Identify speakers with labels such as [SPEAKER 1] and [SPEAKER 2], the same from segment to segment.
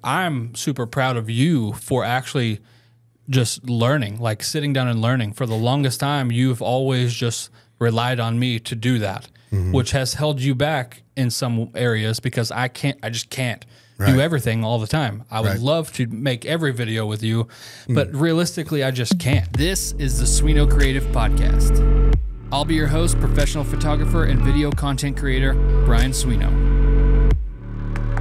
[SPEAKER 1] I'm super proud of you for actually just learning, like sitting down and learning. For the longest time, you've always just relied on me to do that, which has held you back in some areas because I just can't do everything all the time. I would love to make every video with you, but realistically, I just can't. This is the Sweno Creative Podcast. I'll be your host, professional photographer and video content creator, Brian Sweno.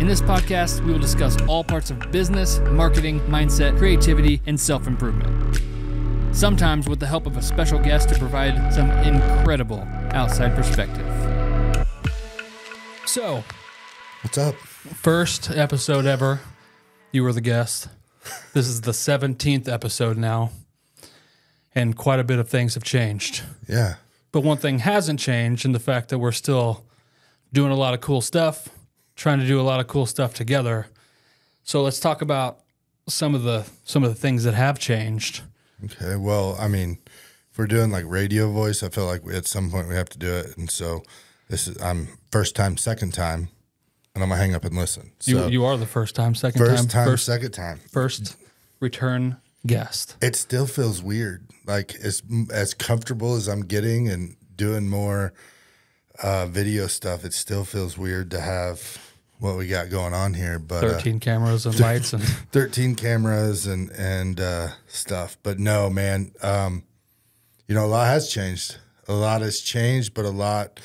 [SPEAKER 1] In this podcast, we will discuss all parts of business, marketing, mindset, creativity, and self-improvement. Sometimes with the help of a special guest to provide some incredible outside perspective. So,
[SPEAKER 2] what's up?
[SPEAKER 1] First episode ever. You were the guest. This is the 17th episode now, and quite a bit of things have changed.
[SPEAKER 2] Yeah.
[SPEAKER 1] But one thing hasn't changed, in the fact that we're still doing a lot of cool stuff, trying to do a lot of cool stuff together. So let's talk about some of the things that have changed.
[SPEAKER 2] Okay. Well, I mean, if we're doing like radio voice, I feel like at some point we have to do it. And so I'm first time, second time, and I'm gonna hang up and listen. So
[SPEAKER 1] you are the first time, second time,
[SPEAKER 2] second time,
[SPEAKER 1] first return guest.
[SPEAKER 2] It still feels weird. Like as comfortable as I'm getting and doing more video stuff, it still feels weird to have what we got going on here. But
[SPEAKER 1] 13 cameras and lights and
[SPEAKER 2] 13 cameras and stuff. But no, man, a lot has changed. A lot has changed, but a lot.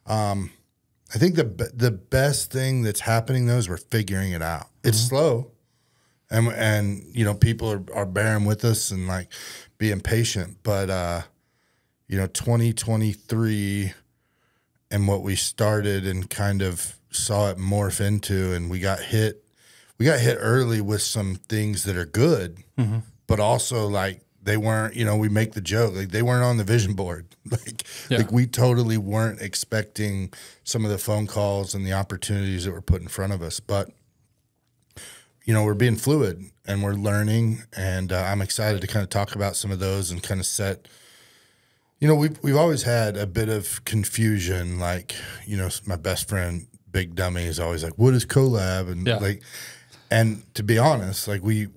[SPEAKER 2] I think the best thing that's happening though is we're figuring it out. It's slow, and people are bearing with us and like being patient. But 2023 and what we started and kind of saw it morph into, and we got hit early with some things that are good, but also like they weren't, we make the joke, like they weren't on the vision board. Like we totally weren't expecting some of the phone calls and the opportunities that were put in front of us. But, we're being fluid and we're learning, and I'm excited to kind of talk about some of those and kind of set. We've always had a bit of confusion. Like, my best friend, Big Dummy, is always like, "What is collab?" And and to be honest, like we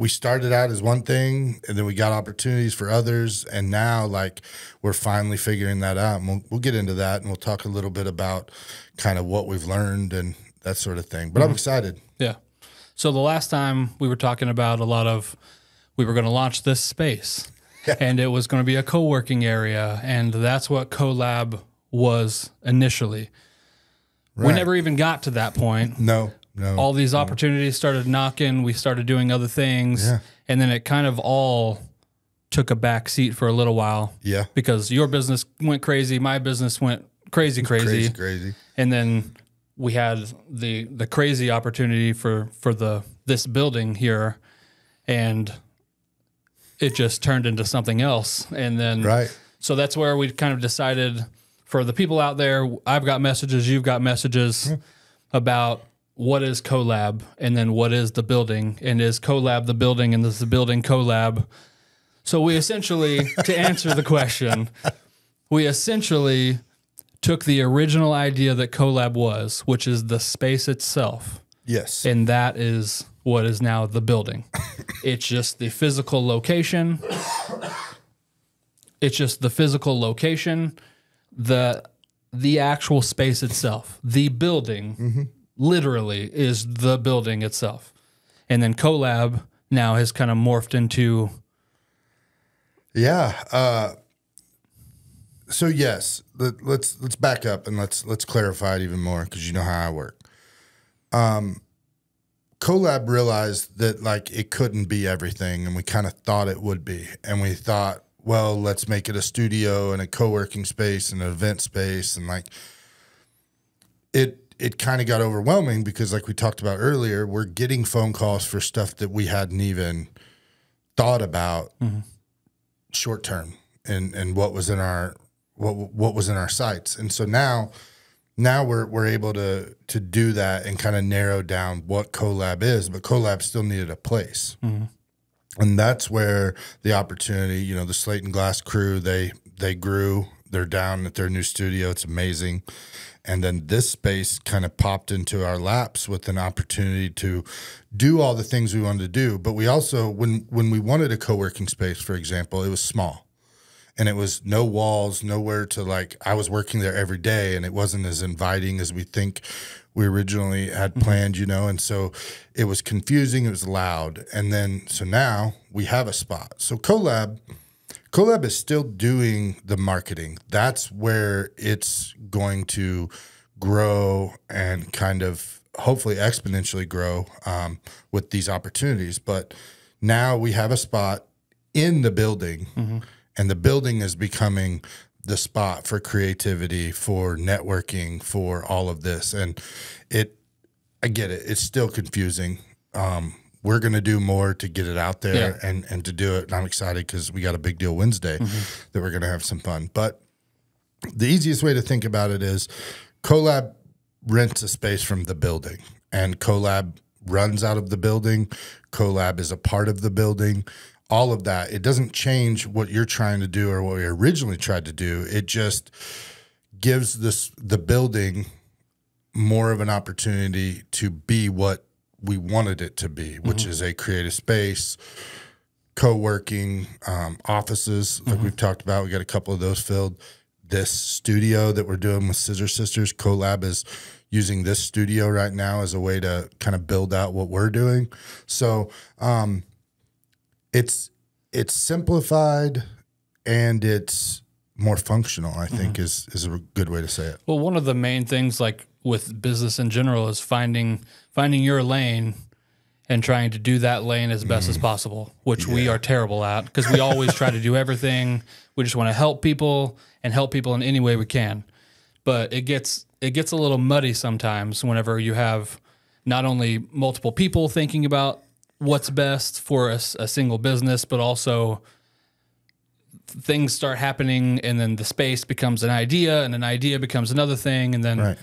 [SPEAKER 2] started out as one thing, and then we got opportunities for others, and now like we're finally figuring that out. And we'll get into that, and we'll talk a little bit about kind of what we've learned and that sort of thing. But I'm excited.
[SPEAKER 1] Yeah. So the last time we were talking about we were going to launch this space. Yeah. And it was going to be a co-working area, and that's what Collab was initially. Right. We never even got to that point.
[SPEAKER 2] No.
[SPEAKER 1] All these opportunities started knocking. We started doing other things, and then it kind of all took a back seat for a little while. Yeah, because your business went crazy, my business went crazy, and then we had the crazy opportunity for this building here, and it just turned into something else. And then, so that's where we kind of decided, for the people out there, I've got messages, you've got messages about what is Collab, and then what is the building, and is Collab the building, and is the building Collab? So we essentially, to answer the question, we essentially took the original idea that Collab was, which is the space itself. Yes. And that is what is now the building. It's just the physical location. It's just the physical location, the actual space itself, the building literally is the building itself. And then Collab now has kind of morphed into. Yeah. So yes, let's back up and let's clarify it even more, because you know how I work. Collab realized that like it couldn't be everything, and we kind of thought it would be. And we thought, well, let's make it a studio and a co-working space and an event space. And like it kind of got overwhelming, because like we talked about earlier, we're getting phone calls for stuff that we hadn't even thought about short term and what was in our what was in our sights. And so now we're able to do that and kind of narrow down what Collab is, but Collab still needed a place. And that's where the opportunity, the Slate and Glass crew, they grew
[SPEAKER 2] They're down at their new studio. It's amazing. And then this space kind of popped into our laps with an opportunity to do all the things we wanted to do. But we also, when we wanted a co-working space, for example, it was small. And it was no walls, nowhere to like, I was working there every day and it wasn't as inviting as we think we originally had planned, you know? And so it was confusing, it was loud. And then, so now we have a spot. So Collab is still doing the marketing. That's where it's going to grow and kind of hopefully exponentially grow with these opportunities. But now we have a spot in the building, and the building is becoming the spot for creativity, for networking, for all of this. And I get it. It's still confusing. We're going to do more to get it out there and to do it. And I'm excited because we got a big deal Wednesday that we're going to have some fun. But the easiest way to think about it is Collab rents a space from the building, and Collab runs out of the building. Collab is a part of the building. All of that. It doesn't change what you're trying to do or what we originally tried to do. It just gives the building more of an opportunity to be what we wanted it to be, which is a creative space, co-working, offices like we've talked about. We got a couple of those filled. This studio that we're doing with Scissor Sisters, Collab is using this studio right now as a way to kind of build out what we're doing. So it's simplified and it's more functional, I think is a good way to say it.
[SPEAKER 1] Well, one of the main things like with business in general is finding your lane and trying to do that lane as best as possible, which we are terrible at because we always try to do everything. We just want to help people and help people in any way we can. But it gets a little muddy sometimes whenever you have not only multiple people thinking about what's best for a single business, but also things start happening and then the space becomes an idea and an idea becomes another thing. And then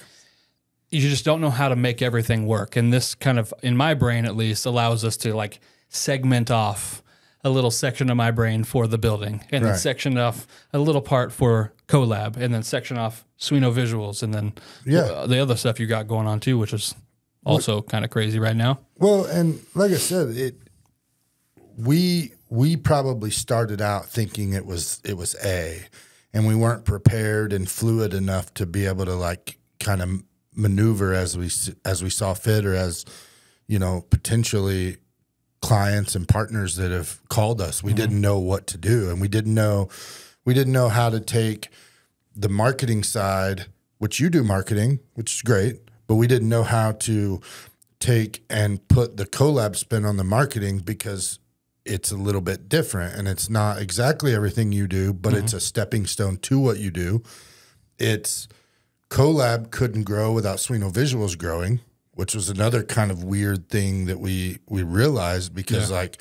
[SPEAKER 1] you just don't know how to make everything work. And this kind of, in my brain at least, allows us to like segment off a little section of my brain for the building and then section off a little part for Collab and then section off Sweno Visuals and then the other stuff you got going on too, which is also kind of crazy right now.
[SPEAKER 2] Well, and like I said, we probably started out thinking it was A, and we weren't prepared and fluid enough to be able to like kind of maneuver as we saw fit, or as, you know, potentially clients and partners that have called us. We didn't know what to do, and we didn't know how to take the marketing side, which you do marketing, which is great, but we didn't know how to take and put the Collab spin on the marketing because it's a little bit different and it's not exactly everything you do, but it's a stepping stone to what you do. It's Collab couldn't grow without Sweno Visuals growing, which was another kind of weird thing that we realized because like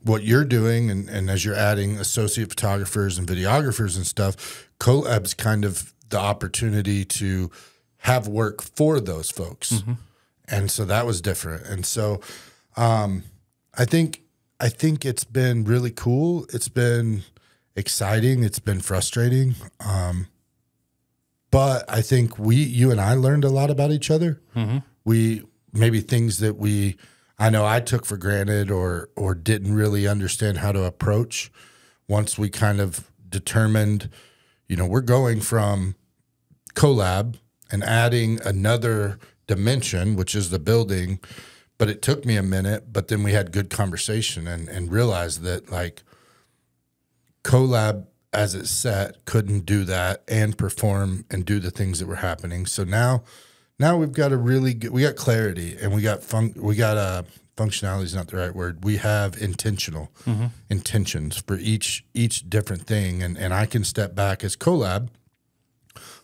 [SPEAKER 2] what you're doing and as you're adding associate photographers and videographers and stuff, Collab's kind of the opportunity to have work for those folks. And so that was different. And so I think it's been really cool. It's been exciting. It's been frustrating. But I think you and I learned a lot about each other. We maybe things that I know I took for granted or didn't really understand how to approach. Once we kind of determined, you know, we're going from Collab and adding another dimension, which is the building. But it took me a minute, but then we had good conversation and realized that like Collab as it's set couldn't do that and perform and do the things that were happening. So now we've got we got clarity and we got functionality is not the right word. We have intentions for each different thing. And I can step back as Collab,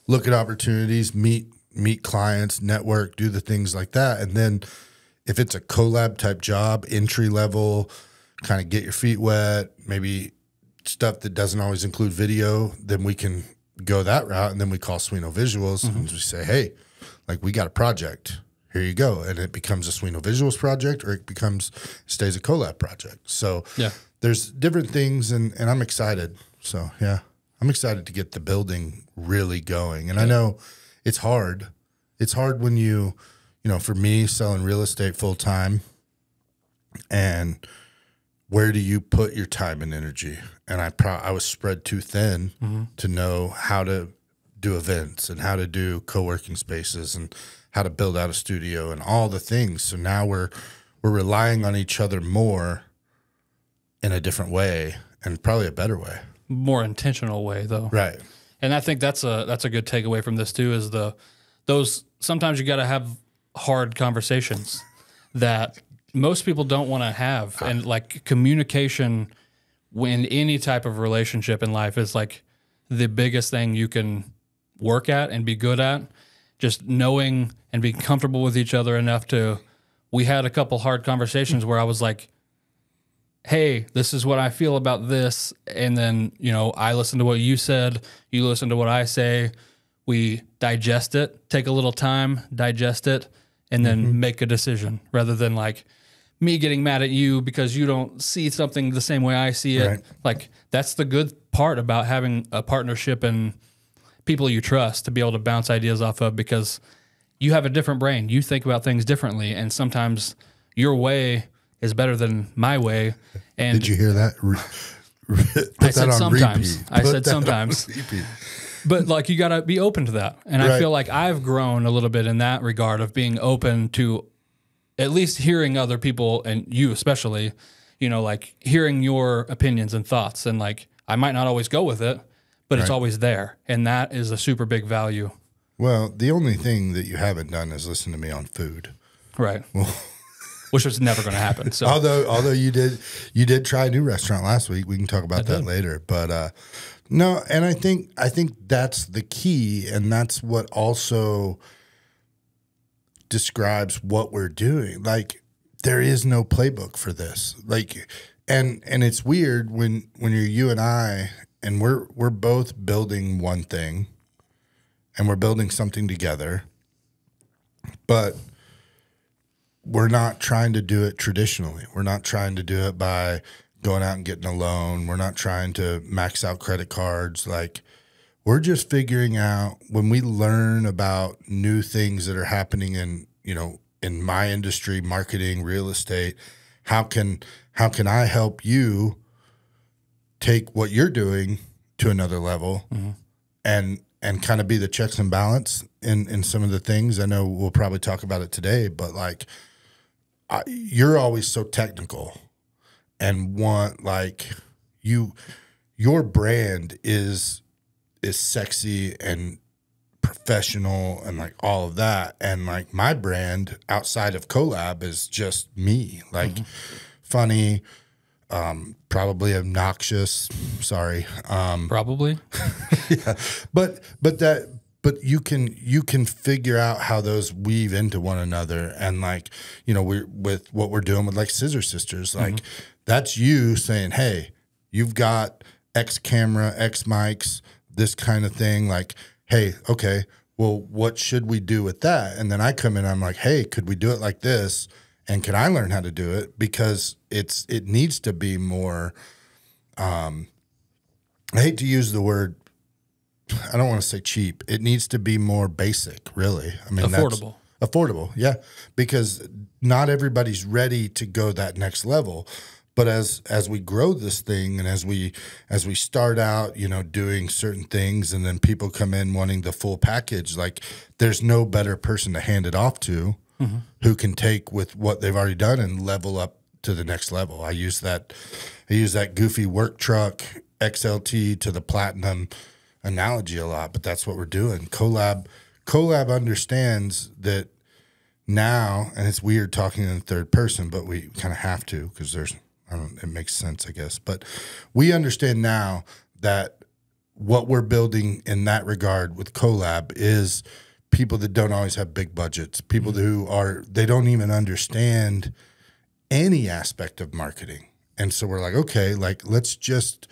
[SPEAKER 2] look at opportunities, meet clients, network, do the things like that. And then if it's a Collab type job, entry level, kind of get your feet wet, maybe stuff that doesn't always include video, then we can go that route. And then we call Sweno Visuals and we say, hey, like we got a project. Here you go. And it becomes a Sweno Visuals project or stays a Collab project. So there's different things and I'm excited. So yeah, I'm excited to get the building really going. And I know it's hard. It's hard when you know, for me, selling real estate full time, and where do you put your time and energy? And I was spread too thin to know how to do events and how to do co-working spaces and how to build out a studio and all the things. So now we're relying on each other more in a different way, and probably a better way,
[SPEAKER 1] more intentional way, though.
[SPEAKER 2] Right.
[SPEAKER 1] And I think that's a good takeaway from this too. Is those sometimes you got to have hard conversations that most people don't want to have, and like communication in any type of relationship in life is like the biggest thing you can work at and be good at. Just knowing and being comfortable with each other enough to. We had a couple hard conversations where I was like, hey, this is what I feel about this. And then, you know, I listen to what you said, you listen to what I say, we digest it, take a little time, digest it, and then make a decision, rather than like me getting mad at you because you don't see something the same way I see it. Right. Like, that's the good part about having a partnership and people you trust to be able to bounce ideas off of, because you have a different brain. You think about things differently, and sometimes your way is better than my way. And
[SPEAKER 2] did you hear that?
[SPEAKER 1] I said sometimes. I said sometimes. But like, you got to be open to that. And I feel like I've grown a little bit in that regard of being open to at least hearing other people, and you especially, you know, like hearing your opinions and thoughts. And like, I might not always go with it, but it's always there. And that is a super big value.
[SPEAKER 2] Well, the only thing that you haven't done is listen to me on food.
[SPEAKER 1] Right. Well, which was never going to happen. So
[SPEAKER 2] although you did try a new restaurant last week. We can talk about that later. But no, and I think that's the key, and that's what also describes what we're doing. Like, there is no playbook for this. Like, and it's weird when you're you and I, and we're both building one thing, and we're building something together, but we're not trying to do it traditionally. We're not trying to do it by going out and getting a loan. We're not trying to max out credit cards. Like, we're just figuring out, when we learn about new things that are happening in, you know, in my industry, marketing, real estate, how can I help you take what you're doing to another level, and kind of be the checks and balance in some of the things. I know we'll probably talk about it today, but like, you're always so technical and want, like, your brand is sexy and professional and like all of that. And like, my brand outside of Collab is just me, like funny, probably obnoxious. Sorry.
[SPEAKER 1] Probably.
[SPEAKER 2] Yeah. But you can figure out how those weave into one another. And like, you know, with what we're doing with like Scissor Sisters, like that's you saying, hey, you've got X camera, X mics, this kind of thing. Like, hey, okay, well, what should we do with that? And then I come in, I'm like, hey, could we do it like this? And can I learn how to do it? Because it needs to be more, I hate to use the word, I don't want to say cheap. It needs to be more basic, really. I mean,
[SPEAKER 1] affordable.
[SPEAKER 2] Affordable, yeah. Because not everybody's ready to go that next level. But as we grow this thing, and as we start out, you know, doing certain things, and then people come in wanting the full package, like, there's no better person to hand it off to who can take with what they've already done and level up to the next level. I use that goofy work truck XLT to the platinum analogy a lot, but that's what we're doing. Collab understands that now, and it's weird talking in the third person, but we kind of have to, because it makes sense, I guess. But we understand now that what we're building in that regard with Collab is people that don't always have big budgets, people who they don't even understand any aspect of marketing. And so we're like, okay, like, let's just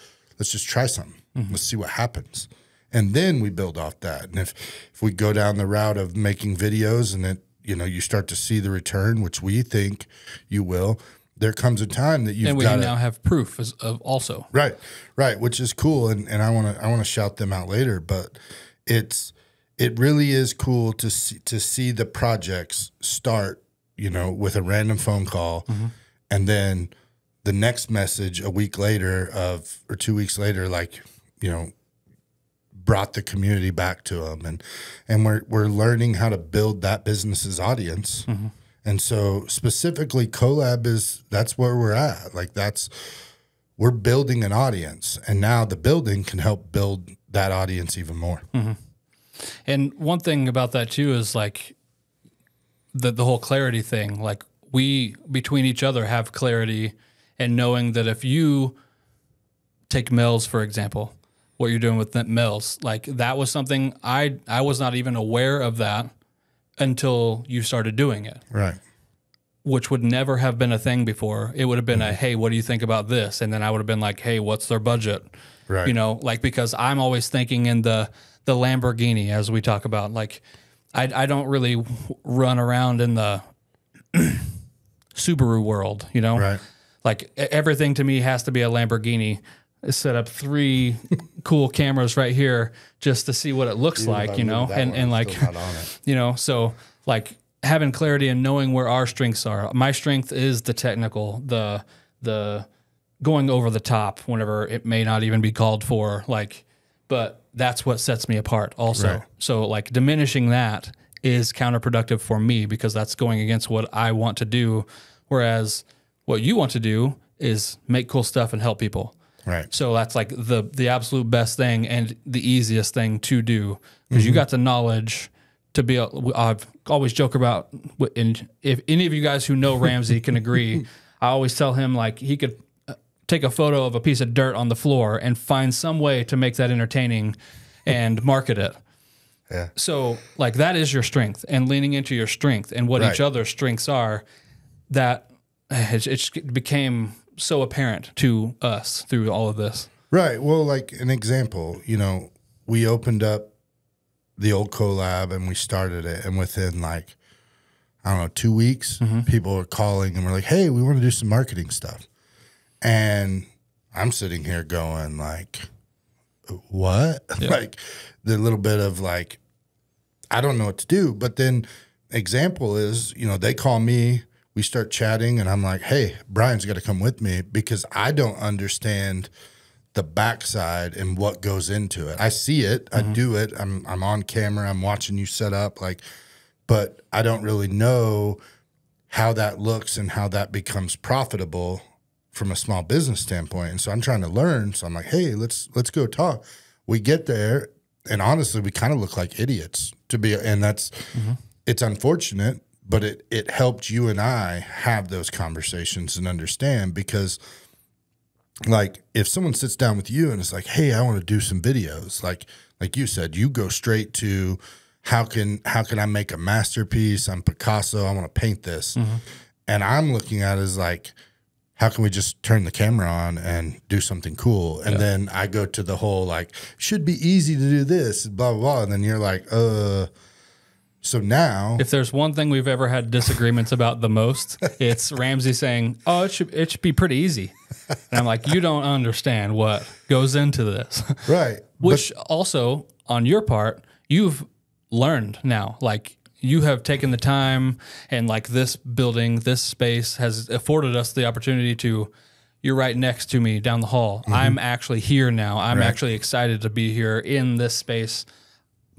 [SPEAKER 2] try something. Let's see what happens. And then we build off that. And if we go down the route of making videos, and it, you know, you start to see the return, which we think you will, there comes a time that you've got,
[SPEAKER 1] and we now have proof of also.
[SPEAKER 2] Right, which is cool, and I want to shout them out later, but it really is cool to see the projects start, you know, with a random phone call, and then the next message a week later or 2 weeks later, like, you know, brought the community back to them, and we're learning how to build that business's audience. And so specifically collab that's where we're at. Like we're building an audience, and now the building can help build that audience even more.
[SPEAKER 1] And one thing about that too is like the whole clarity thing. Like we between each other have clarity, and knowing that if you take Mills, for example, what you're doing with Mills, like that was something I was not even aware of that until you started doing it.
[SPEAKER 2] Right.
[SPEAKER 1] Which would never have been a thing before. It would have been a, hey, what do you think about this? And then I would have been like, hey, what's their budget?
[SPEAKER 2] Right.
[SPEAKER 1] You know, like, because I'm always thinking in the Lamborghini, as we talk about. Like, I don't really run around in the Subaru world, you know?
[SPEAKER 2] Right.
[SPEAKER 1] Like, everything to me has to be a Lamborghini. Set up 3 cool cameras right here just to see what it looks like, you know, and like, you know, so like having clarity and knowing where our strengths are. My strength is the technical, the going over the top whenever it may not even be called for, like, but that's what sets me apart also. Right. So like diminishing that is counterproductive for me because that's going against what I want to do. Whereas what you want to do is make cool stuff and help people.
[SPEAKER 2] Right.
[SPEAKER 1] So that's like the absolute best thing and the easiest thing to do because you got the knowledge to be. I've always joke about, and if any of you guys who know Ramsey can agree, I always tell him like he could take a photo of a piece of dirt on the floor and find some way to make that entertaining and market it.
[SPEAKER 2] Yeah.
[SPEAKER 1] So like that is your strength, and leaning into your strength and what each other's strengths are, that it became so apparent to us through all of this.
[SPEAKER 2] Right. Well, like an example, you know, we opened up the old collab and we started it, and within like, I don't know, 2 weeks, people were calling and we're like, hey, we want to do some marketing stuff. And I'm sitting here going like, what? Yeah. Like the little bit of like, I don't know what to do. But then example is, you know, they call me, we start chatting, and I'm like, hey, Brian's got to come with me because I don't understand the backside and what goes into it. I see it, I do it, I'm on camera, I'm watching you set up, like, but I don't really know how that looks and how that becomes profitable from a small business standpoint. And so I'm trying to learn. So I'm like, hey, let's go talk. We get there, and honestly, we kind of look like idiots and that's it's unfortunate. But it helped you and I have those conversations and understand, because like if someone sits down with you and it's like, hey, I want to do some videos, like you said, you go straight to how can I make a masterpiece? I'm Picasso, I want to paint this. And I'm looking at it as like, how can we just turn the camera on and do something cool? And then I go to the whole like, should be easy to do this, blah, blah, blah. And then you're like, so now,
[SPEAKER 1] if there's one thing we've ever had disagreements about the most, it's Ramsey saying, "Oh, it should be pretty easy," and I'm like, "You don't understand what goes into this."
[SPEAKER 2] Right.
[SPEAKER 1] Which also, on your part, you've learned now. Like you have taken the time, and like this building, this space has afforded us the opportunity to. You're right next to me down the hall. I'm actually here now. I'm actually excited to be here in this space.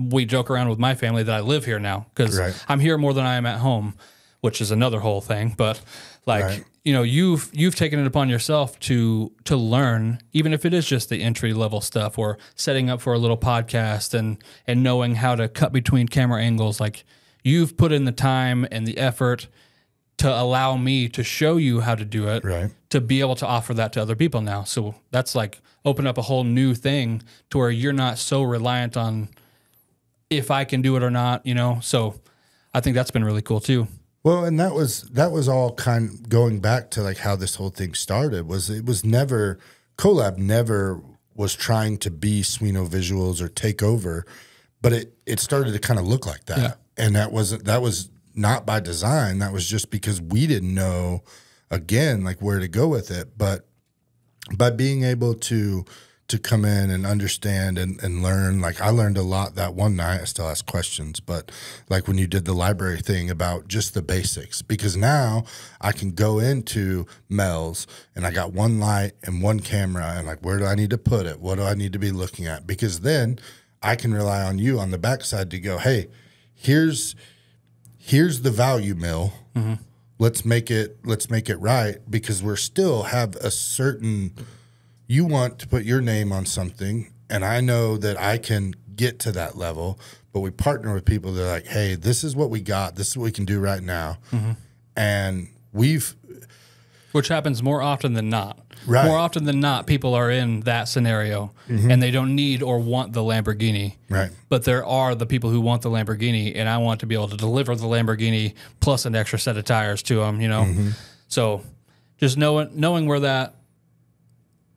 [SPEAKER 1] We joke around with my family that I live here now because I'm here more than I am at home, which is another whole thing. But like, you know, you've taken it upon yourself to learn, even if it is just the entry level stuff or setting up for a little podcast and knowing how to cut between camera angles. Like you've put in the time and the effort to allow me to show you how to do it, to be able to offer that to other people now. So that's like open up a whole new thing to where you're not so reliant on if I can do it or not, you know? So I think that's been really cool too.
[SPEAKER 2] Well, and that was all kind of going back to like how this whole thing started. It was never, collab never was trying to be Sweno Visuals or take over, but it started to kind of look like that. Yeah. And that was not by design. That was just because we didn't know again, like where to go with it. But by being able to come in and understand and learn, like I learned a lot that one night. I still ask questions, but like when you did the library thing about just the basics, because now I can go into Mel's and I got one light and one camera and like, where do I need to put it? What do I need to be looking at? Because then I can rely on you on the backside to go, hey, here's the value mill. Mm-hmm. Let's make it right, because we're still have a certain, you want to put your name on something, and I know that I can get to that level, but we partner with people that are like, hey, this is what we got. This is what we can do right now. Mm-hmm. And
[SPEAKER 1] which happens more often than not.
[SPEAKER 2] Right.
[SPEAKER 1] More often than not, people are in that scenario, mm-hmm. and they don't need or want the Lamborghini.
[SPEAKER 2] Right.
[SPEAKER 1] But there are the people who want the Lamborghini, and I want to be able to deliver the Lamborghini plus an extra set of tires to them, Mm-hmm. So just knowing where that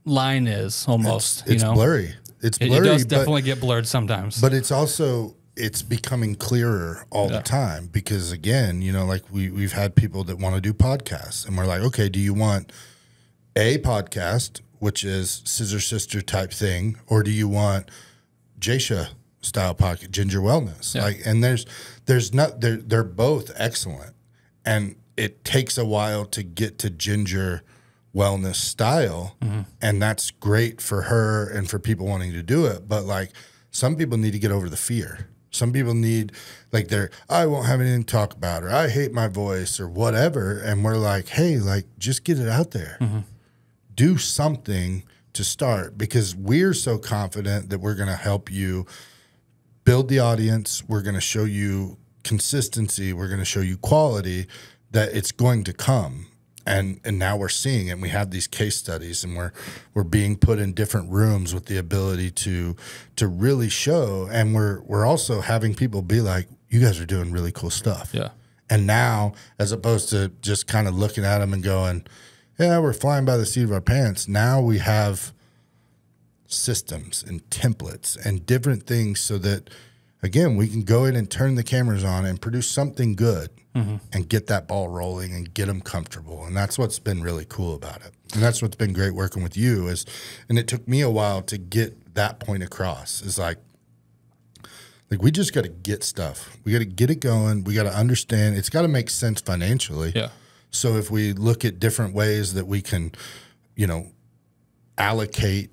[SPEAKER 1] line is almost,
[SPEAKER 2] it's blurry. It's blurry.
[SPEAKER 1] It does definitely get blurred sometimes.
[SPEAKER 2] But it's also, it's becoming clearer all the time, because again, like we've had people that want to do podcasts, and we're like, okay, do you want a podcast, which is Scissor Sister type thing, or do you want Jasha style podcast, Ginger Wellness?
[SPEAKER 1] Yeah.
[SPEAKER 2] Like, and they're both excellent, and it takes a while to get to Ginger Wellness style, mm-hmm. and that's great for her and for people wanting to do it. But like, some people need to get over the fear. Some people need, like, I won't have anything to talk about, or I hate my voice, or whatever. And we're like, hey, like, just get it out there. Mm-hmm. Do something to start, because we're so confident that we're going to help you build the audience. We're going to show you consistency. We're going to show you quality, that it's going to come. And now we're seeing it. And we have these case studies, and we're being put in different rooms with the ability to really show. And we're also having people be like, you guys are doing really cool stuff.
[SPEAKER 1] Yeah.
[SPEAKER 2] And now, as opposed to just kind of looking at them and going, yeah, we're flying by the seat of our pants, now we have systems and templates and different things, so that, again, we can go in and turn the cameras on and produce something good, mm-hmm. and get that ball rolling and get them comfortable. And that's what's been really cool about it. And that's what's been great working with you and it took me a while to get that point across, is like we just got to get stuff. We got to get it going. We got to understand. It's got to make sense financially.
[SPEAKER 1] Yeah.
[SPEAKER 2] So if we look at different ways that we can, allocate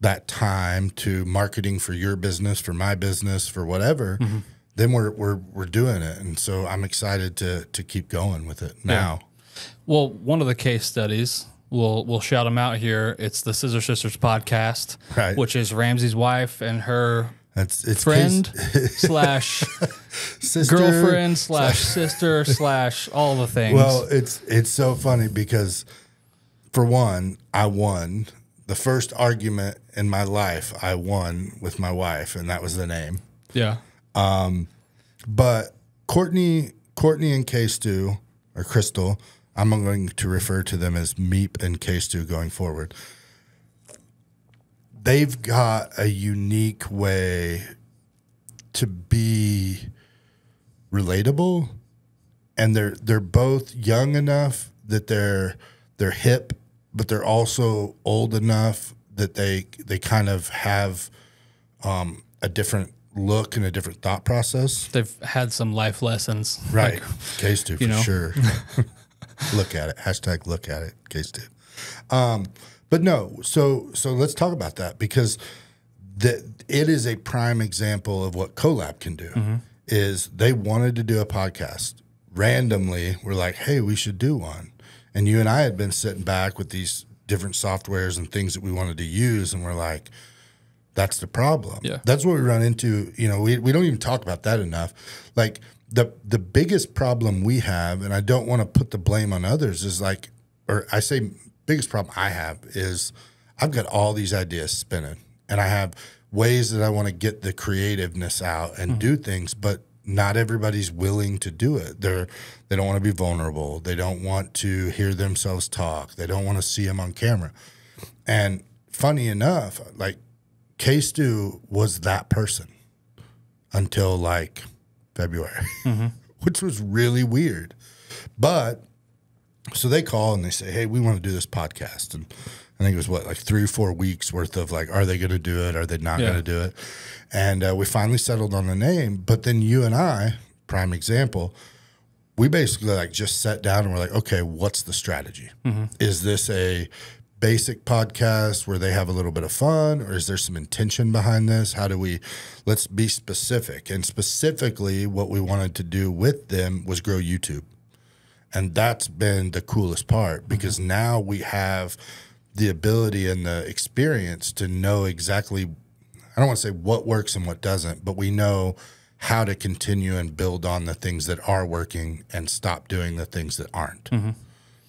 [SPEAKER 2] that time to marketing for your business, for my business, for whatever, mm-hmm. then we're doing it. And so I'm excited to keep going with it now.
[SPEAKER 1] Yeah. Well, one of the case studies, we'll shout them out here. It's the Scissor Sisters podcast,
[SPEAKER 2] right,
[SPEAKER 1] which is Ramsey's wife and her friend slash
[SPEAKER 2] sister,
[SPEAKER 1] girlfriend slash sister slash all the things.
[SPEAKER 2] Well, it's so funny, because for one, I won the first argument in my life. I won with my wife, and that was the name.
[SPEAKER 1] Yeah.
[SPEAKER 2] But Courtney and K-Stu, or Crystal, I'm going to refer to them as Meep and K-Stu going forward. They've got a unique way to be relatable, and they're both young enough that they're hip, but they're also old enough that they kind of have a different look and a different thought process.
[SPEAKER 1] They've had some life lessons,
[SPEAKER 2] right? K-Stu for sure. Look at it. Hashtag look at it. K-Stu. But no, so let's talk about that, because it is a prime example of what Collab can do. Mm-hmm. Is they wanted to do a podcast. Randomly, we're like, hey, we should do one. And you and I had been sitting back with these different softwares and things that we wanted to use, and we're like, that's the problem.
[SPEAKER 1] Yeah.
[SPEAKER 2] That's what we run into. We don't even talk about that enough. Like, the biggest problem we have, and I don't want to put the blame on others, is like, or I say biggest problem I have is I've got all these ideas spinning, and I have ways that I want to get the creativeness out and do things, but not everybody's willing to do it. They don't want to be vulnerable. They don't want to hear themselves talk. They don't want to see them on camera. And funny enough, like, K-Stu was that person until like February, which was really weird. But So they call and they say, hey, we want to do this podcast. And I think it was like 3 or 4 weeks worth of like, are they going to do it? Are they not going to do it? And we finally settled on the name. But then you and I, prime example, we basically like just sat down and we're like, okay, what's the strategy? Is this a basic podcast where they have a little bit of fun, or is there some intention behind this? How do we, let's be specific. And specifically what we wanted to do with them was grow YouTube. And that's been the coolest part, because now we have the ability and the experience to know exactly, I don't want to say what works and what doesn't, but we know how to continue and build on the things that are working and stop doing the things that aren't.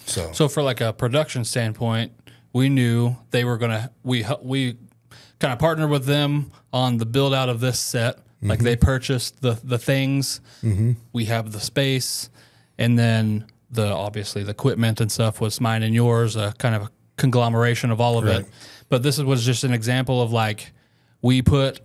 [SPEAKER 2] So
[SPEAKER 1] for like a production standpoint, we knew they were going to, we kind of partnered with them on the build out of this set. Like they purchased the things, we have the space, and then obviously the equipment and stuff was mine and yours, a kind of a conglomeration of all of it. But this was just an example of like, we put,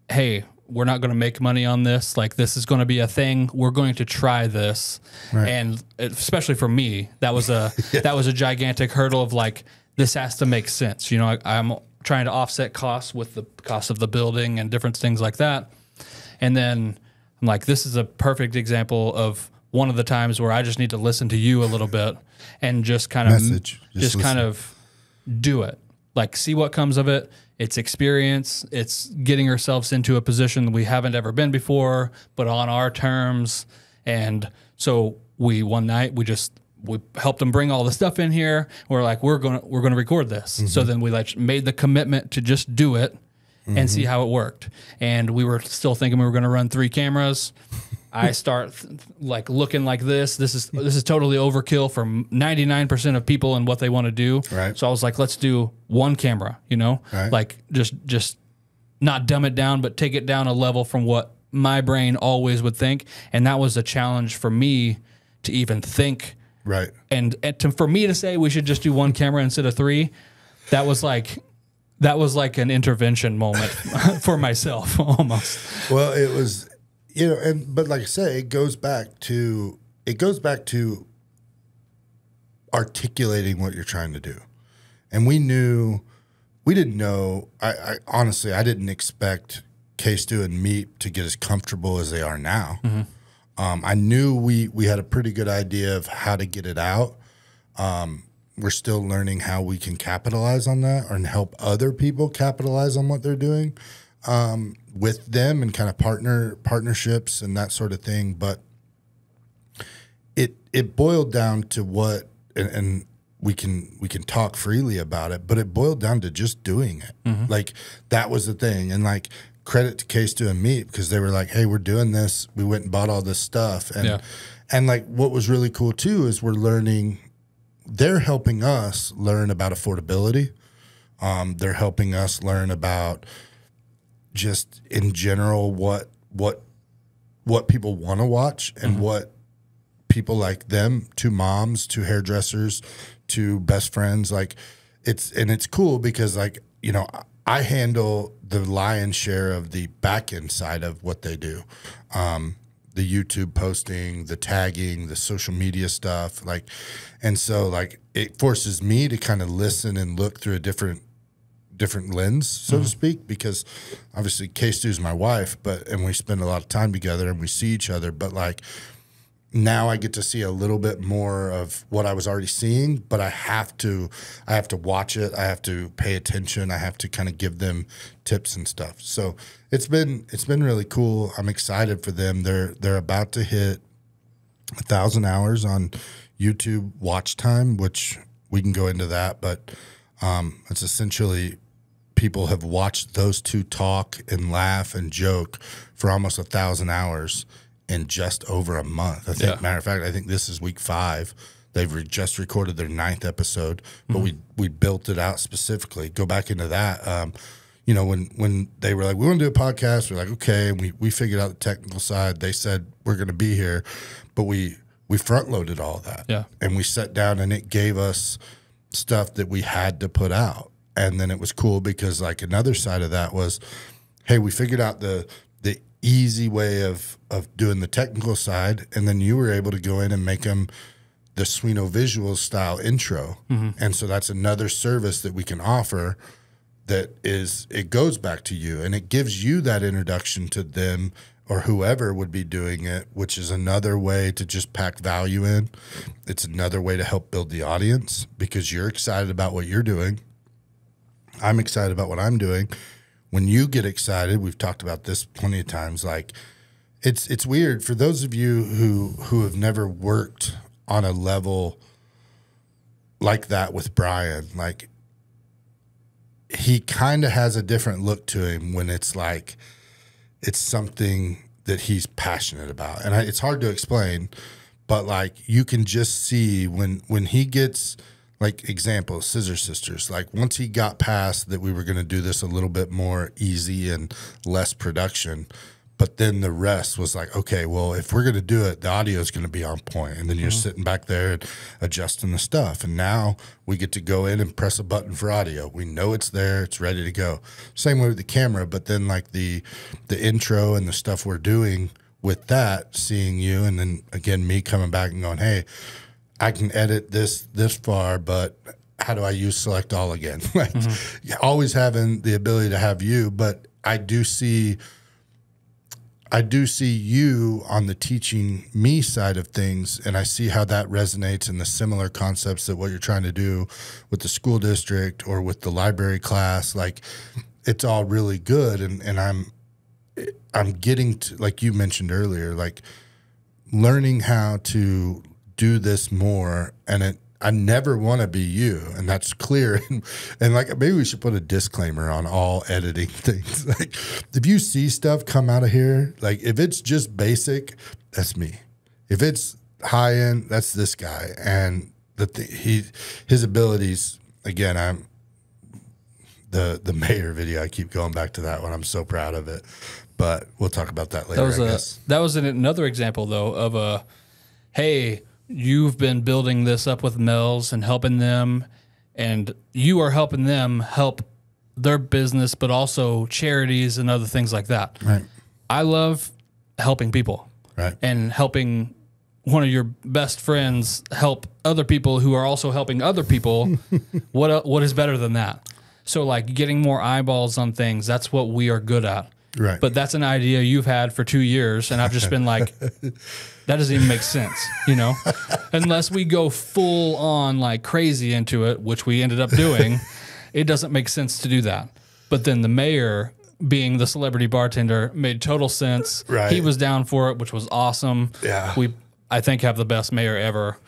[SPEAKER 1] hey, we're not going to make money on this. Like, this is going to be a thing. We're going to try this. And especially for me, that was a, that was a gigantic hurdle of like, this has to make sense. You know, I'm trying to offset costs with the cost of the building and different things like that. And then I'm like, this is a perfect example of one of the times where I just need to listen to you a little bit and just kind of just kind of do it. Like, see what comes of it. It's experience. It's getting ourselves into a position that we haven't ever been before, but on our terms. And so one night we helped them bring all the stuff in here. We're like, we're gonna record this. So then we like made the commitment to just do it and see how it worked. And we were still thinking we were gonna run 3 cameras. I start like looking like this. This is totally overkill for 99% of people and what they want to do. So I was like, let's do 1 camera, you know, like just not dumb it down, but take it down a level from what my brain always would think. And that was a challenge for me to even think. And for me to say we should just do 1 camera instead of 3, that was like an intervention moment for myself almost.
[SPEAKER 2] Well, it was. You know, but like I say, it goes back to articulating what you're trying to do. And we didn't know, I honestly, I didn't expect K-Stew and Meat to get as comfortable as they are now. I knew we had a pretty good idea of how to get it out. We're still learning how we can capitalize on that and help other people capitalize on what they're doing. With them and kind of partnerships and that sort of thing. But it boiled down to what, and we can talk freely about it, but it boiled down to just doing it. Like, that was the thing. And like, credit to K-Stew and Meat, because they were like, hey, we're doing this. We went and bought all this stuff. And like, what was really cool too, is they're helping us learn about affordability. They're helping us learn about just in general what people want to watch and what people like them, 2 moms, 2 hairdressers, 2 best friends, like it's cool because, like, you know, I handle the lion's share of the back end side of what they do. The YouTube posting, the tagging, the social media stuff, like, and so like it forces me to kind of listen and look through a different lens, so to speak, because obviously K-Stew's my wife, and we spend a lot of time together and we see each other, but like now I get to see a little bit more of what I was already seeing, but I have to watch it. I have to pay attention. I have to kind of give them tips and stuff. So it's been really cool. I'm excited for them. They're about to hit 1,000 hours on YouTube watch time, which we can go into that, but it's essentially people have watched those 2 talk and laugh and joke for almost 1,000 hours in just over a month. I think, matter of fact, I think this is week 5. They've just recorded their 9th episode, but we built it out specifically. Go back into that. You know, when they were like, we want to do a podcast, we're like, okay. And we figured out the technical side. They said, we're going to be here, but we front loaded all of that. And we sat down and it gave us stuff that we had to put out. And then it was cool because like another side of that was, hey, we figured out the easy way of doing the technical side, and then you were able to go in and make them the Sweno visual style intro. And so that's another service that we can offer that is, it goes back to you and it gives you that introduction to them or whoever would be doing it, which is another way to just pack value in. It's another way to help build the audience because you're excited about what you're doing. I'm excited about what I'm doing. When you get excited, we've talked about this plenty of times, like it's weird for those of you who have never worked on a level like that with Brian, like he kind of has a different look to him when it's like, it's something that he's passionate about. And it's hard to explain, but like you can just see when he gets, like example, Scissor Sisters, like once he got past that we were going to do this a little bit more easy and less production, but then the rest was like, okay, well, if we're going to do it, the audio is going to be on point. And then you're sitting back there and adjusting the stuff. And now we get to go in and press a button for audio. We know it's there. It's ready to go. Same way with the camera. But then like the intro and the stuff we're doing with that, seeing you, and then again, me coming back and going, hey, I can edit this far, but how do I use select all again? Like always having the ability to have you, but I do see you on the teaching me side of things, and I see how that resonates in the similar concepts that what you're trying to do with the school district or with the library class. Like it's all really good, and I'm getting to, like you mentioned earlier, like learning how to do this more, and I never want to be you, and that's clear. And like maybe we should put a disclaimer on all editing things. Like if you see stuff come out of here, like if it's just basic, that's me. If it's high end, that's this guy. And his abilities. Again, I'm the mayor video. I keep going back to that one. I'm so proud of it. But we'll talk about that later.
[SPEAKER 1] That was another example though of hey, you've been building this up with Mel's and helping them, and you are helping them help their business, but also charities and other things like that.
[SPEAKER 2] Right.
[SPEAKER 1] I love helping people.
[SPEAKER 2] Right.
[SPEAKER 1] And helping one of your best friends help other people who are also helping other people. What is better than that? So like getting more eyeballs on things, that's what we are good at.
[SPEAKER 2] Right.
[SPEAKER 1] But that's an idea you've had for 2 years, and I've just been like, that doesn't even make sense, you know? Unless we go full on like crazy into it, which we ended up doing, it doesn't make sense to do that. But then the mayor, being the celebrity bartender, made total sense.
[SPEAKER 2] Right.
[SPEAKER 1] He was down for it, which was awesome.
[SPEAKER 2] Yeah.
[SPEAKER 1] We, I think, have the best mayor ever.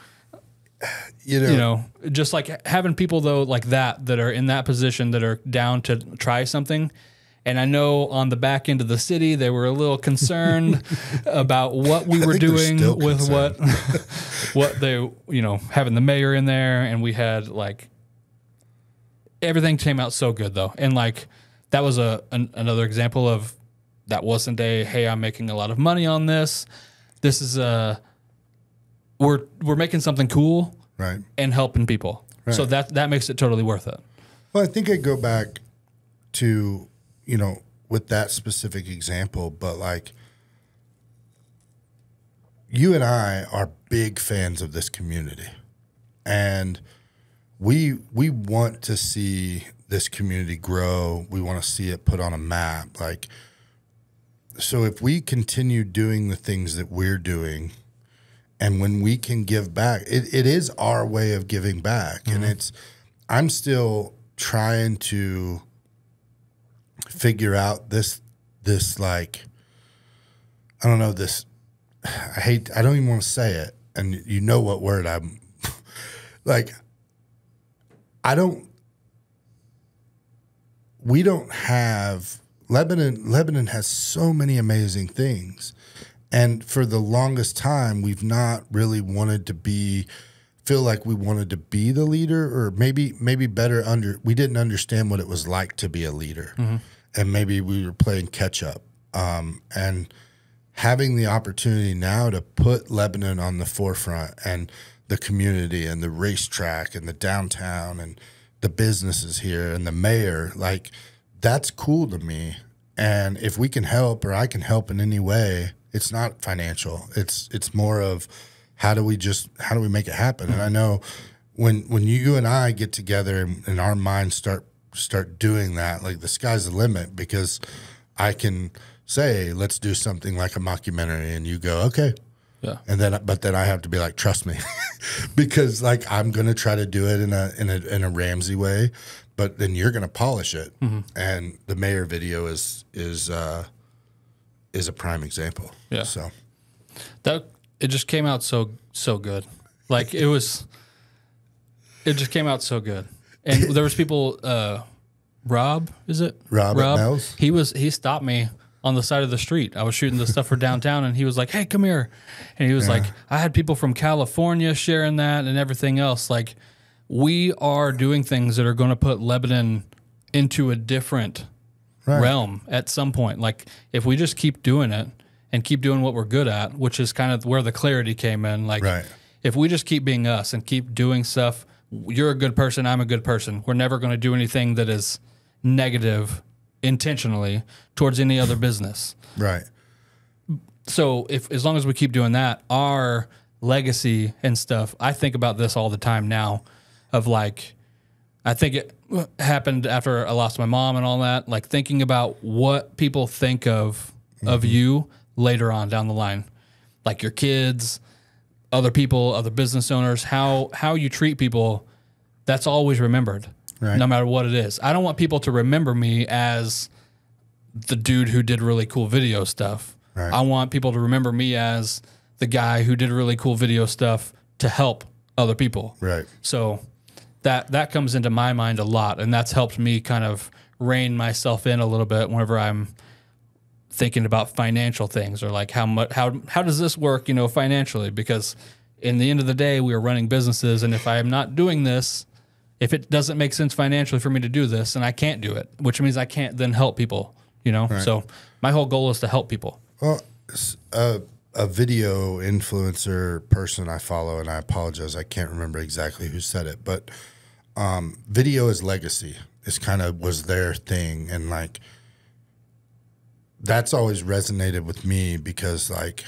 [SPEAKER 2] You know,
[SPEAKER 1] just like having people though like that are in that position that are down to try something. And I know on the back end of the city, they were a little concerned about what we were doing with what they, having the mayor in there. And we had like, everything came out so good though. And like, that was another example of that wasn't hey, I'm making a lot of money on this. This is we're making something cool,
[SPEAKER 2] right, and
[SPEAKER 1] helping people. Right. So that makes it totally worth it.
[SPEAKER 2] Well, I think I go back to, with that specific example, but like you and I are big fans of this community, and we want to see this community grow. We want to see it put on a map. Like, so if we continue doing the things that we're doing, and when we can give back, it is our way of giving back. Mm-hmm. And I'm still trying to figure out this like, I don't know, I don't even want to say it. And you know what word I'm like, we don't have, Lebanon has so many amazing things. And for the longest time, we've not really wanted to feel like we wanted to be the leader, or maybe better we didn't understand what it was like to be a leader. Mm-hmm. And maybe we were playing catch up. And having the opportunity now to put Lebanon on the forefront, and the community and the racetrack and the downtown and the businesses here and the mayor, like, that's cool to me. And if we can help, or I can help in any way, it's not financial. It's more of how do we make it happen? And I know when you and I get together and our minds start doing that, like the sky's the limit, because I can say, let's do something like a mockumentary, and you go, okay.
[SPEAKER 1] Yeah.
[SPEAKER 2] But then I have to be like, trust me, because like I'm going to try to do it in a Ramsey way, but then you're going to polish it. And the mayor video is a prime example.
[SPEAKER 1] Yeah.
[SPEAKER 2] So
[SPEAKER 1] it just came out so good. Like it just came out so good. And there was people, Rob, is it?
[SPEAKER 2] Rob at Mel's?
[SPEAKER 1] He stopped me on the side of the street. I was shooting the stuff for downtown, and he was like, hey, come here. And he was like, I had people from California sharing that and everything else. Like, we are doing things that are going to put Lebanon into a different realm at some point. Like, if we just keep doing it and keep doing what we're good at, which is kind of where the clarity came in. Like, if we just keep being us and keep doing stuff, you're a good person, I'm a good person. We're never going to do anything that is negative intentionally towards any other business.
[SPEAKER 2] Right.
[SPEAKER 1] So as long as we keep doing that, our legacy and stuff, I think about this all the time now of like, I think it happened after I lost my mom and all that, like thinking about what people think of you later on down the line, like your kids, other people, other business owners, how you treat people, that's always remembered, no matter what it is. I don't want people to remember me as the dude who did really cool video stuff. I want people to remember me as the guy who did really cool video stuff to help other people. So that comes into my mind a lot, and that's helped me kind of rein myself in a little bit whenever I'm thinking about financial things, or like how does this work, financially? Because in the end of the day, we are running businesses, and if I am not doing this, if it doesn't make sense financially for me to do this, and I can't do it, which means I can't then help people, So my whole goal is to help people.
[SPEAKER 2] Well, a video influencer person I follow, and I apologize, I can't remember exactly who said it, but video is legacy. It's kind of was their thing, and like that's always resonated with me because, like,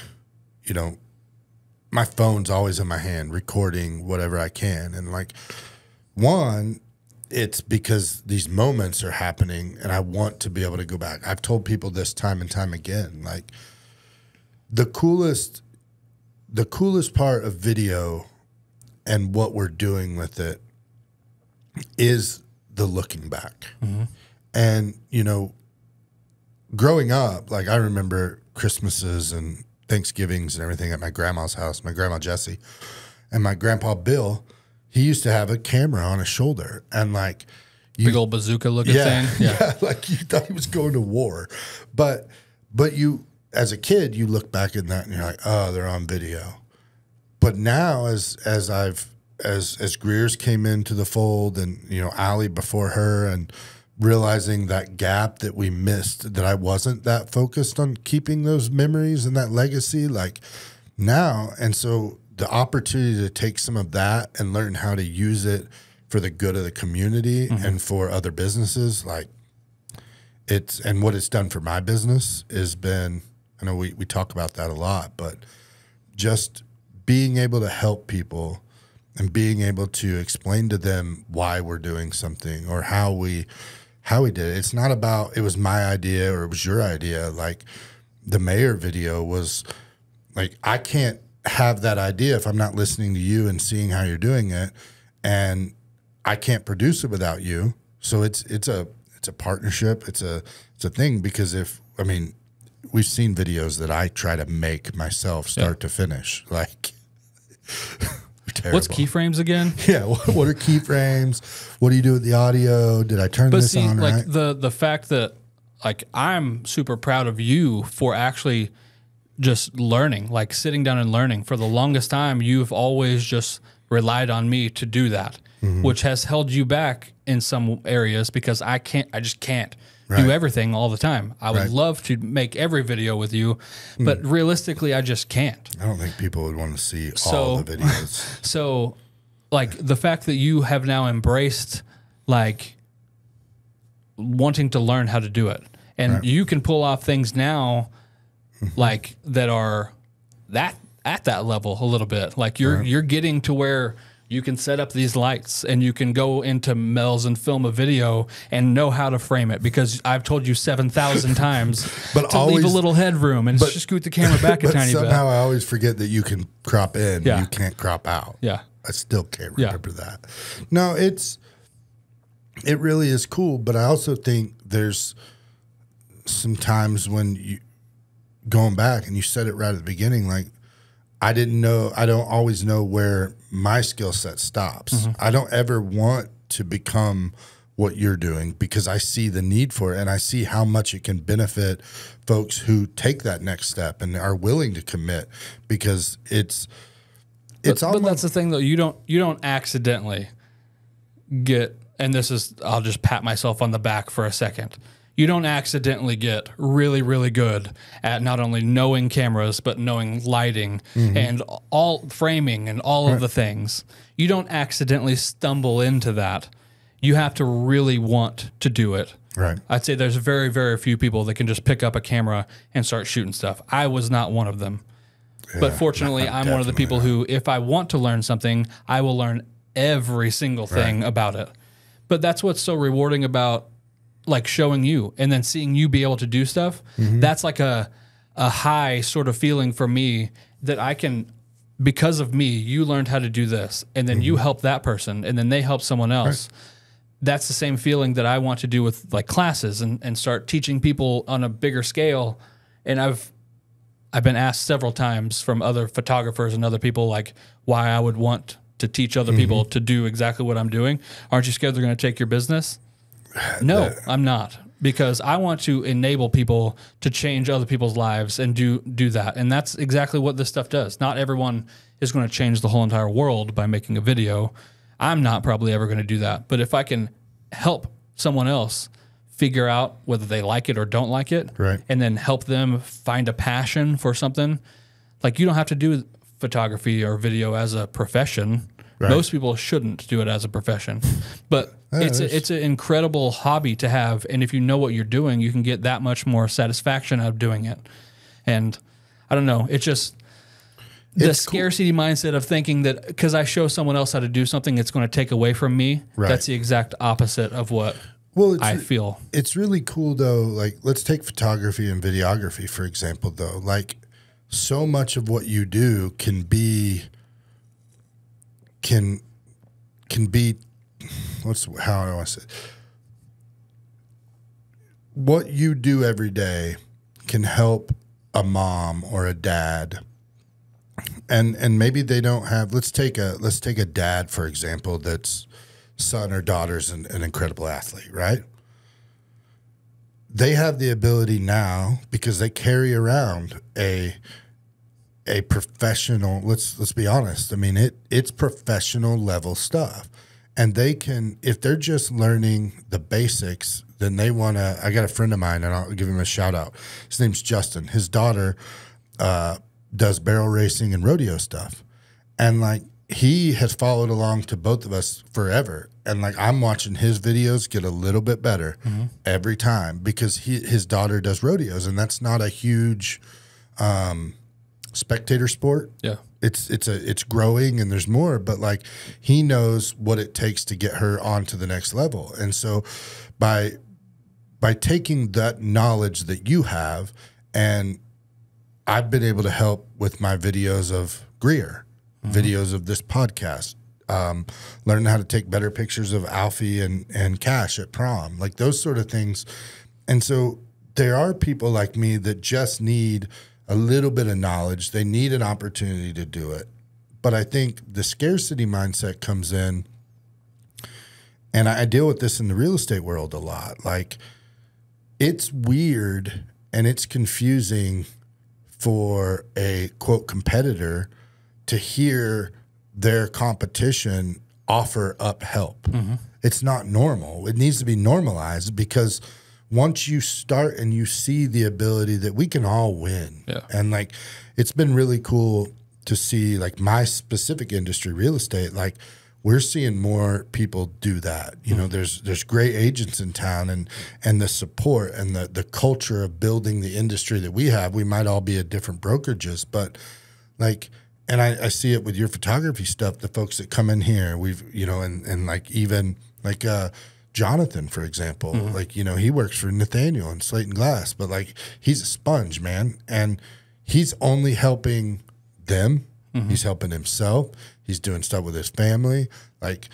[SPEAKER 2] my phone's always in my hand, recording whatever I can, and like one, it's because these moments are happening, and I want to be able to go back. I've told people this time and time again, like the coolest part of video and what we're doing with it is the looking back. And, growing up, like I remember Christmases and Thanksgivings and everything at my grandma's house, my grandma Jessie, and my grandpa Bill, he used to have a camera on his shoulder, and like
[SPEAKER 1] big old bazooka looking thing.
[SPEAKER 2] Yeah, like you thought he was going to war. But you, as a kid, you look back at that and you're like, oh, they're on video. But now as Greer's came into the fold, and Allie before her, and realizing that gap that we missed, that I wasn't that focused on keeping those memories and that legacy, like now, and so the opportunity to take some of that and learn how to use it for the good of the community and for other businesses, like and what it's done for my business has been, I know we talk about that a lot, but just being able to help people and being able to explain to them why we're doing something or how we did it. It's not about it was my idea or it was your idea. Like the mayor video was like, I can't have that idea if I'm not listening to you and seeing how you're doing it, and I can't produce it without you. So it's a partnership. It's a thing, because we've seen videos that I try to make myself start to finish. Like,
[SPEAKER 1] what's keyframes again?
[SPEAKER 2] Yeah, what are keyframes? What do you do with the audio? Did I turn this on
[SPEAKER 1] like
[SPEAKER 2] right?
[SPEAKER 1] the fact that like I'm super proud of you for actually just learning, like sitting down and learning. For the longest time, you've always just relied on me to do that, which has held you back in some areas because I just can't do everything all the time. I would love to make every video with you, but realistically, I just can't.
[SPEAKER 2] I don't think people would want to see all the videos.
[SPEAKER 1] So, like, the fact that you have now embraced, like, wanting to learn how to do it, and you can pull off things now, like, that are at that level a little bit. Like you're getting to where you can set up these lights and you can go into Mel's and film a video and know how to frame it, because I've told you 7,000 times
[SPEAKER 2] but
[SPEAKER 1] to
[SPEAKER 2] always,
[SPEAKER 1] leave a little headroom and just scoot the camera back a tiny bit.
[SPEAKER 2] Somehow I always forget that you can crop in, you can't crop out.
[SPEAKER 1] Yeah.
[SPEAKER 2] I still can't remember that. No, it really is cool, but I also think there's some times when you going back and you said it right at the beginning, like, I don't always know where my skill set stops. I don't ever want to become what you're doing, because I see the need for it and I see how much it can benefit folks who take that next step and are willing to commit, because it's
[SPEAKER 1] but that's the thing though, you don't accidentally get, and this is, I'll just pat myself on the back for a second. You don't accidentally get really, really good at not only knowing cameras, but knowing lighting and all framing and all of the things. You don't accidentally stumble into that. You have to really want to do it.
[SPEAKER 2] Right.
[SPEAKER 1] I'd say there's very, very few people that can just pick up a camera and start shooting stuff. I was not one of them. Yeah, but fortunately, I'm one of the people who, if I want to learn something, I will learn every single thing about it. But that's what's so rewarding about like showing you and then seeing you be able to do stuff. That's like a high sort of feeling for me, that I can, because of me, you learned how to do this, and then you help that person, and then they help someone else. That's the same feeling that I want to do with like classes and start teaching people on a bigger scale. And I've been asked several times from other photographers and other people, like, why I would want to teach other people to do exactly what I'm doing. Aren't you scared they're going to take your business? No, I'm not, because I want to enable people to change other people's lives and do that. And that's exactly what this stuff does. Not everyone is going to change the whole entire world by making a video. I'm not probably ever going to do that. But if I can help someone else figure out whether they like it or don't like it, and then help them find a passion for something, like, you don't have to do photography or video as a profession. Most people shouldn't do it as a profession, but it's an incredible hobby to have. And if you know what you're doing, you can get that much more satisfaction out of doing it. And I don't know, it's just the scarcity mindset of thinking that because I show someone else how to do something, it's going to take away from me. That's the exact opposite of what I feel.
[SPEAKER 2] It's really cool though. Like, let's take photography and videography, for example, though. Like, so much of what you do can be how do I say it? What you do every day can help a mom or a dad, and maybe they don't have. Let's take a dad, for example, that's son or daughter's an incredible athlete, right? They have the ability now, because they carry around a professional, let's be honest. I mean, it's professional level stuff. And they can, if they're just learning the basics, then they want to, I got a friend of mine, and I'll give him a shout out. His name's Justin. His daughter does barrel racing and rodeo stuff. And like, he has followed along to both of us forever. And like, I'm watching his videos get a little bit better every time, because his daughter does rodeos, and that's not a huge spectator sport. Yeah. It's growing, and there's more, but like, he knows what it takes to get her on to the next level. And so by taking that knowledge that you have, and I've been able to help with my videos of Greer, videos of this podcast, learning how to take better pictures of Alfie and Cash at prom, like those sort of things. And so there are people like me that just need a little bit of knowledge. They need an opportunity to do it. But I think the scarcity mindset comes in, and I deal with this in the real estate world a lot. Like, it's weird and it's confusing for a, quote, competitor to hear their competition offer up help. It's not normal. It needs to be normalized, because once you start and you see the ability that we can all win. And like, it's been really cool to see, like, my specific industry, real estate, like, we're seeing more people do that. You know, there's great agents in town, and the support and the culture of building the industry that we have. We might all be at different brokerages, but Like, and I see it with your photography stuff, the folks that come in here, we've, you know, and like even like Jonathan, for example, like, you know, he works for Nathaniel and Slate and Glass, but like he's a sponge, man. And he's only helping them. He's helping himself. He's doing stuff with his family. Like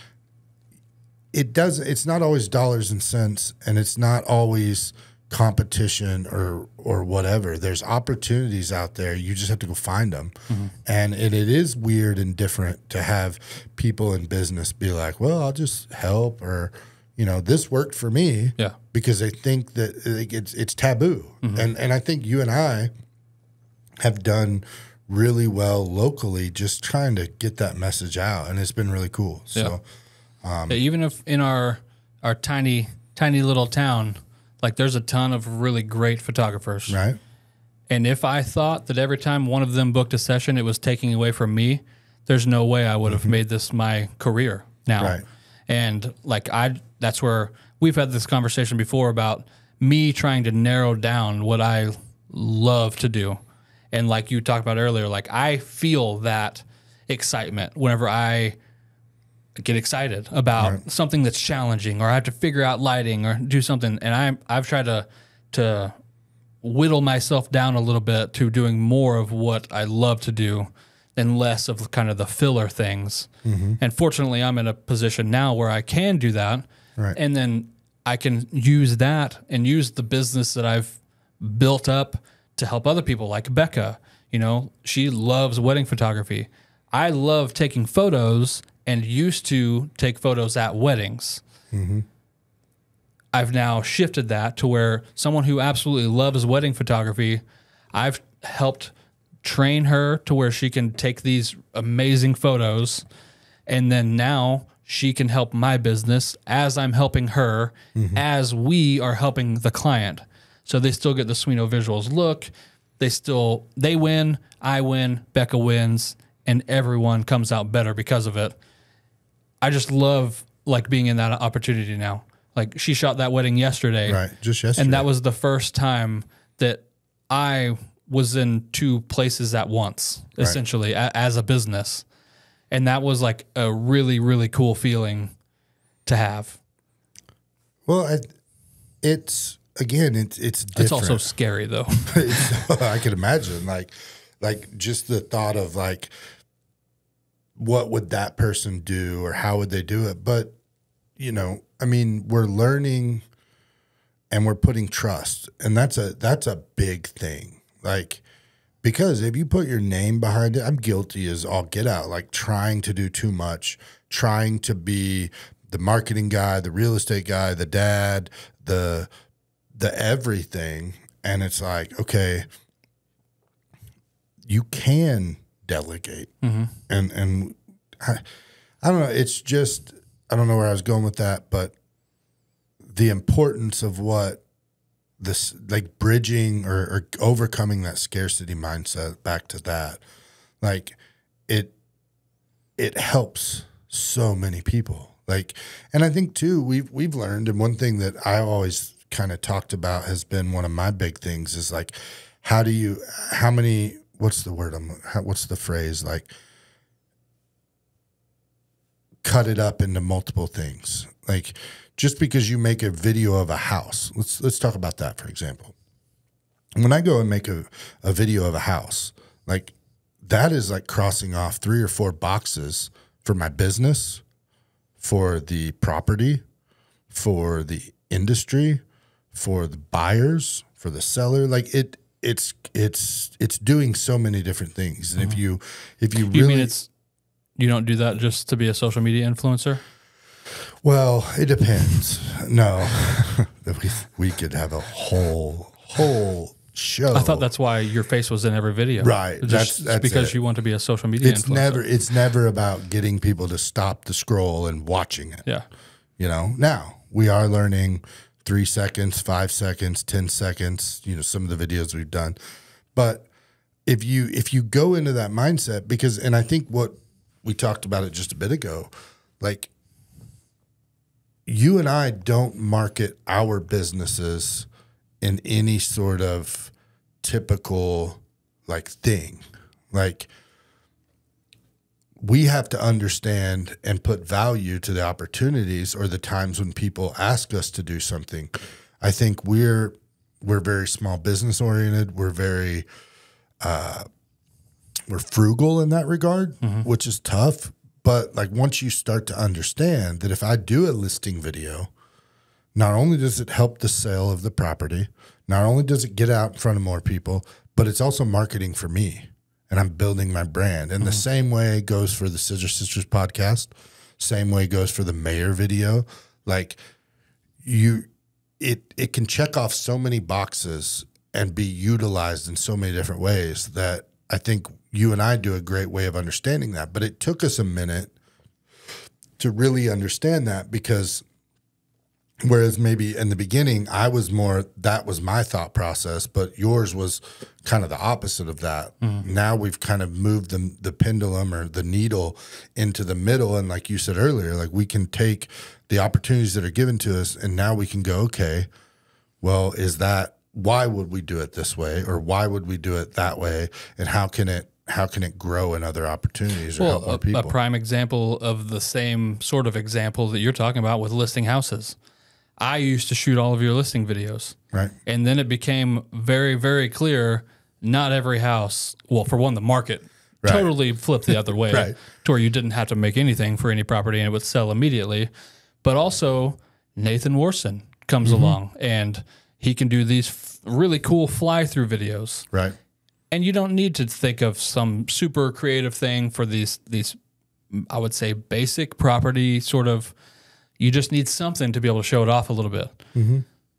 [SPEAKER 2] it's not always dollars and cents, and it's not always competition or whatever. There's opportunities out there. You just have to go find them. And it is weird and different to have people in business be like, well, I'll just help, or, you know, this worked for me, because they think that it's taboo. And I think you and I have done really well locally, just trying to get that message out, and it's been really cool. So
[SPEAKER 1] even if in our tiny little town, like there's a ton of really great photographers.
[SPEAKER 2] Right.
[SPEAKER 1] And if I thought that every time one of them booked a session, it was taking away from me, there's no way I would have made this my career now.
[SPEAKER 2] Right.
[SPEAKER 1] And like that's where we've had this conversation before about me trying to narrow down what I love to do. And like you talked about earlier, like I feel that excitement whenever I get excited about something that's challenging, or I have to figure out lighting or do something. And I've tried to whittle myself down a little bit to doing more of what I love to do and less of kind of the filler things. And fortunately, I'm in a position now where I can do that.
[SPEAKER 2] Right.
[SPEAKER 1] And then I can use that and use the business that I've built up to help other people, like Becca. You know, she loves wedding photography. I love taking photos and used to take photos at weddings. I've now shifted that to where someone who absolutely loves wedding photography, I've helped train her to where she can take these amazing photos, and then now she can help my business as I'm helping her, as we are helping the client. So they still get the Sweno visuals look. They win, I win, Becca wins, and everyone comes out better because of it. I just love like being in that opportunity now. Like she shot that wedding yesterday.
[SPEAKER 2] Right, just yesterday.
[SPEAKER 1] And that was the first time that I was in two places at once, essentially, as a business. And that was like a really, really cool feeling to have.
[SPEAKER 2] Well, it's different.
[SPEAKER 1] It's also scary though.
[SPEAKER 2] I can imagine like just the thought of like, what would that person do, or how would they do it? But, you know, I mean, we're learning and we're putting trust, and that's a big thing. Like, because if you put your name behind it, I'm guilty as all get out, like trying to do too much, trying to be the marketing guy, the real estate guy, the dad, the everything. And it's like, okay, you can delegate. And I don't know. It's just, I don't know where I was going with that, but the importance of what this, like bridging or overcoming that scarcity mindset, back to that, like it helps so many people. Like, and I think too, we've learned, and one thing that I always kind of talked about has been one of my big things is like, what's the phrase? Like, cut it up into multiple things. Like, just because you make a video of a house, let's talk about that, for example. When I go and make a video of a house, like that is like crossing off 3 or 4 boxes for my business, for the property, for the industry, for the buyers, for the seller. Like it's doing so many different things. And if you really,
[SPEAKER 1] you mean you don't do that just to be a social media influencer?
[SPEAKER 2] Well, it depends. No, we could have a whole show.
[SPEAKER 1] I thought that's why your face was in every video.
[SPEAKER 2] Right.
[SPEAKER 1] That's because you want to be a social media influencer.
[SPEAKER 2] It's never about getting people to stop the scroll and watching it.
[SPEAKER 1] Yeah.
[SPEAKER 2] You know, now we are learning 3 seconds, 5 seconds, 10 seconds, you know, some of the videos we've done. But if you go into that mindset, because, and I think what we talked about it just a bit ago, like you and I don't market our businesses in any sort of typical like thing. Like we have to understand and put value to the opportunities or the times when people ask us to do something. I think we're very small business oriented. We're very, we're frugal in that regard, which is tough. But like once you start to understand that if I do a listing video, not only does it help the sale of the property, not only does it get out in front of more people, but it's also marketing for me. And I'm building my brand. And the same way goes for the Scissor Sisters podcast. Same way goes for the mayor video. Like it can check off so many boxes and be utilized in so many different ways that I think you and I do a great way of understanding that. But it took us a minute to really understand that, because whereas maybe in the beginning I was more, that was my thought process, but yours was kind of the opposite of that. Now we've kind of moved the pendulum or the needle into the middle. And like you said earlier, like we can take the opportunities that are given to us and now we can go, okay, well, why would we do it this way? Or why would we do it that way? And how can it grow in other opportunities or help more people?
[SPEAKER 1] A prime example of the same sort of example that you're talking about with listing houses. I used to shoot all of your listing videos.
[SPEAKER 2] Right.
[SPEAKER 1] And then it became very, very clear, not every house, well, for one, the market totally flipped the other way to where you didn't have to make anything for any property and it would sell immediately. But also Nathan Warson comes along and he can do these really cool fly-through videos.
[SPEAKER 2] Right.
[SPEAKER 1] And you don't need to think of some super creative thing for these, I would say, basic property sort of. You just need something to be able to show it off a little bit.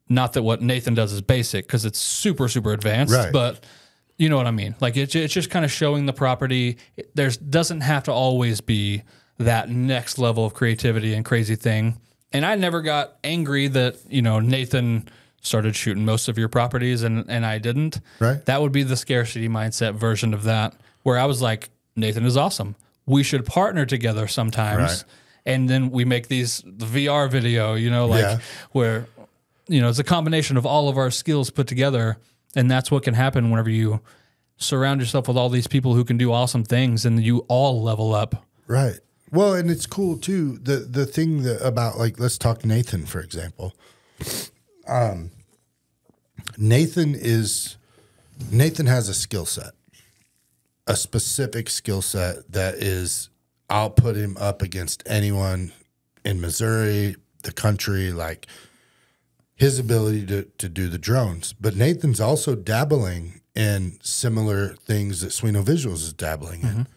[SPEAKER 1] Not that what Nathan does is basic, because it's super, super advanced, but you know what I mean? Like it's just kind of showing the property. There doesn't have to always be that next level of creativity and crazy thing. And I never got angry that, Nathan started shooting most of your properties and I didn't.
[SPEAKER 2] Right.
[SPEAKER 1] That would be the scarcity mindset version of that, where I was like, Nathan is awesome. We should partner together sometimes.
[SPEAKER 2] Right.
[SPEAKER 1] And then we make the VR video, where, it's a combination of all of our skills put together. And that's what can happen whenever you surround yourself with all these people who can do awesome things and you all level up.
[SPEAKER 2] Right. Well, and it's cool too. The thing about like, let's talk Nathan, for example. Nathan has a skill set, a specific skill set that is, I'll put him up against anyone in Missouri, the country, like his ability to do the drones. But Nathan's also dabbling in similar things that Sweno Visuals is dabbling in.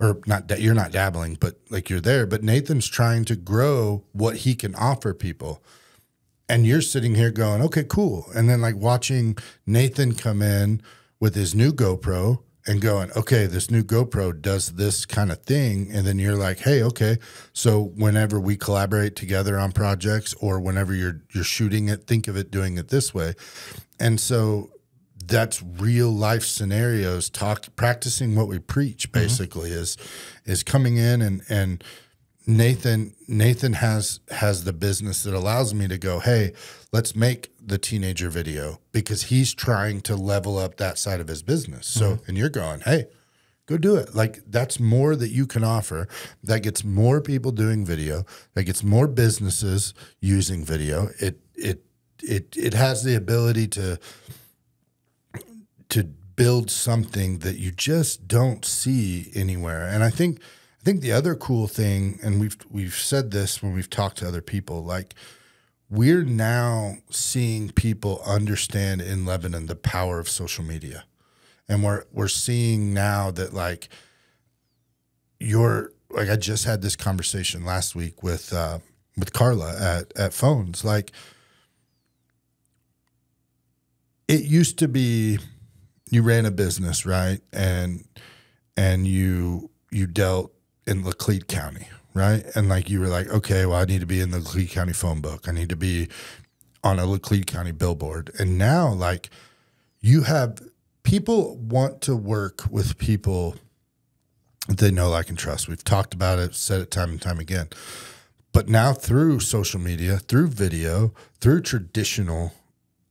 [SPEAKER 2] Or not that you're not dabbling, but like you're there. But Nathan's trying to grow what he can offer people. And you're sitting here going, okay, cool. And then like watching Nathan come in with his new GoPro and going, okay, this new GoPro does this kind of thing. And then you're like, hey, okay. So whenever we collaborate together on projects or whenever you're shooting it, think of it doing it this way. And so that's real life scenarios, practicing what we preach basically is coming in and Nathan has the business that allows me to go, hey, let's make the teenager video because he's trying to level up that side of his business. So, and you're going, hey, go do it. Like that's more that you can offer. That gets more people doing video. That gets more businesses using video. It has the ability to build something that you just don't see anywhere. And I think the other cool thing, and we've said this when we've talked to other people, like we're now seeing people understand in Lebanon the power of social media. And we're seeing now that like I just had this conversation last week with Carla at Phones. Like it used to be you ran a business, right? And you dealt in Laclede County, right? And like you were like, okay, well, I need to be in the Laclede County phone book. I need to be on a Laclede County billboard. And now like you have people want to work with people that they know, like, and trust. We've talked about it, said it time and time again. But now through social media, through video, through traditional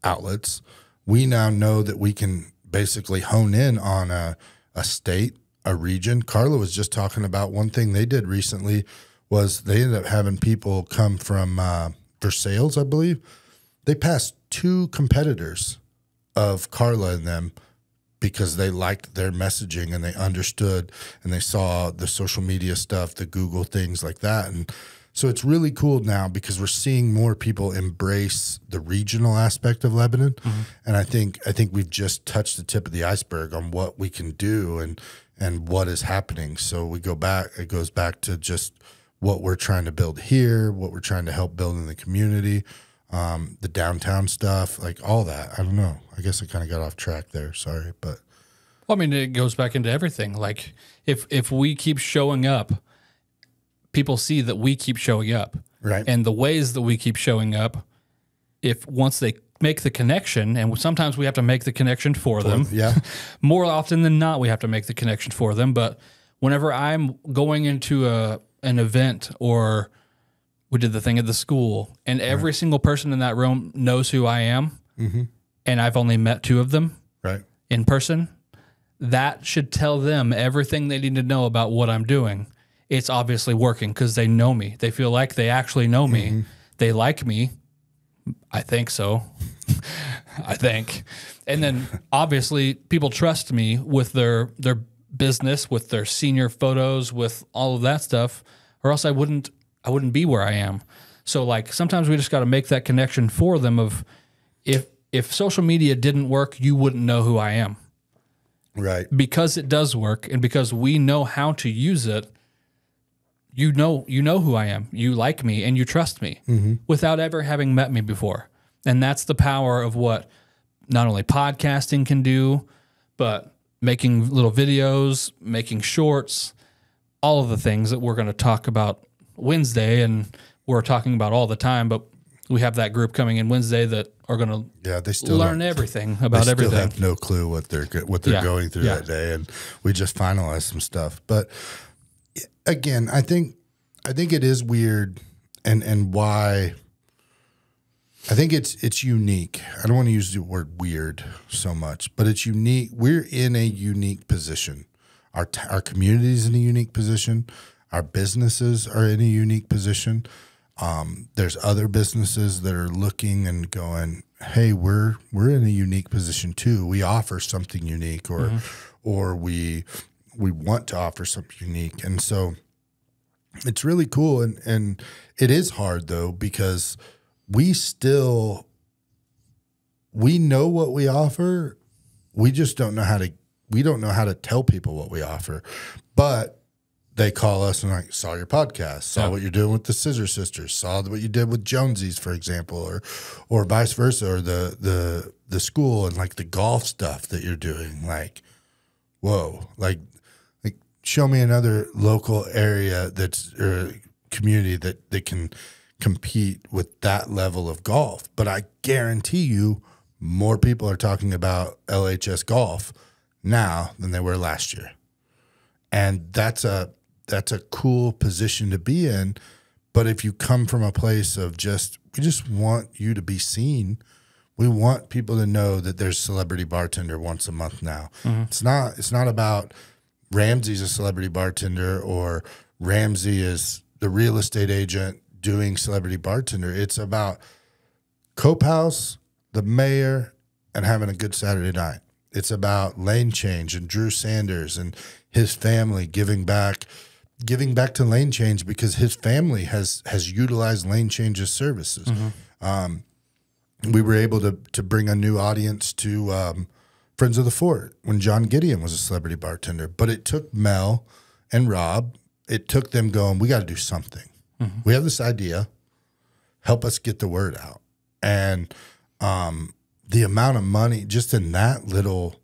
[SPEAKER 2] outlets, we now know that we can basically hone in on a state, a region. Carla was just talking about one thing they did recently was they ended up having people come from for sales, I believe. They passed 2 competitors of Carla and them because they liked their messaging and they understood and they saw the social media stuff, the Google things like that. And so it's really cool now because we're seeing more people embrace the regional aspect of Lebanon. Mm-hmm. And I think we've just touched the tip of the iceberg on what we can do and what is happening. So it goes back to just what we're trying to build here, what we're trying to help build in the community, the downtown stuff, like all that. I don't know. I guess I kind of got off track there. Sorry, but
[SPEAKER 1] well, I mean, it goes back into everything. Like if we keep showing up, people see that we keep showing up,
[SPEAKER 2] right?
[SPEAKER 1] And the ways that we keep showing up, if once they make the connection, and sometimes we have to make the connection for them.
[SPEAKER 2] Yeah.
[SPEAKER 1] More often than not, we have to make the connection for them. But whenever I'm going into an event, or we did the thing at the school, and every single person in that room knows who I am, mm-hmm. and I've only met 2 of them in person, that should tell them everything they need to know about what I'm doing. It's obviously working because they know me. They feel like they actually know me. Mm-hmm. They like me. I think so. I think. And then obviously people trust me with their business, with their senior photos, with all of that stuff, or else I wouldn't be where I am. So like sometimes we just got to make that connection for them of if social media didn't work, you wouldn't know who I am.
[SPEAKER 2] Right.
[SPEAKER 1] Because it does work and because we know how to use it, you know who I am. You like me and you trust me mm-hmm. without ever having met me before. And that's the power of what not only podcasting can do, but making little videos, making shorts, all of the things that we're going to talk about Wednesday and we're talking about all the time. But we have that group coming in Wednesday that are going to
[SPEAKER 2] they still
[SPEAKER 1] learn everything about everything.
[SPEAKER 2] They still have no clue what they're going through that day. And we just finalized some stuff. But again, I think it is weird and why I think it's unique. I don't want to use the word weird so much, but it's unique. We're in a unique position. Our community is in a unique position. Our businesses are in a unique position. There's other businesses that are looking and going, hey, we're in a unique position too. We offer something unique or mm-hmm. or we want to offer something unique. And so it's really cool. And it is hard though, because we know what we offer. We just don't know how to tell people what we offer. But they call us and like, saw your podcast, saw what you're doing with the Scissor Sisters, saw what you did with Jonesy's, for example, or vice versa, or the school and like the golf stuff that you're doing. Like, whoa, like show me another local area or community that can compete with that level of golf. But I guarantee you more people are talking about LHS golf now than they were last year. And that's a cool position to be in. But if you come from a place of we just want you to be seen, we want people to know that there's Celebrity Bartender once a month now. Mm-hmm. It's not about Ramsey's a celebrity bartender or Ramsey is the real estate agent doing Celebrity Bartender. It's about Cope House, the mayor, and having a good Saturday night. It's about Lane Change and Drew Sanders and his family giving back to Lane Change because his family has utilized Lane Change's services. Mm-hmm. We were able to bring a new audience to Friends of the Fort when John Gideon was a Celebrity Bartender. But it took Mel and Rob, it took them going, we got to do something. Mm-hmm. We have this idea. Help us get the word out. And the amount of money just in that little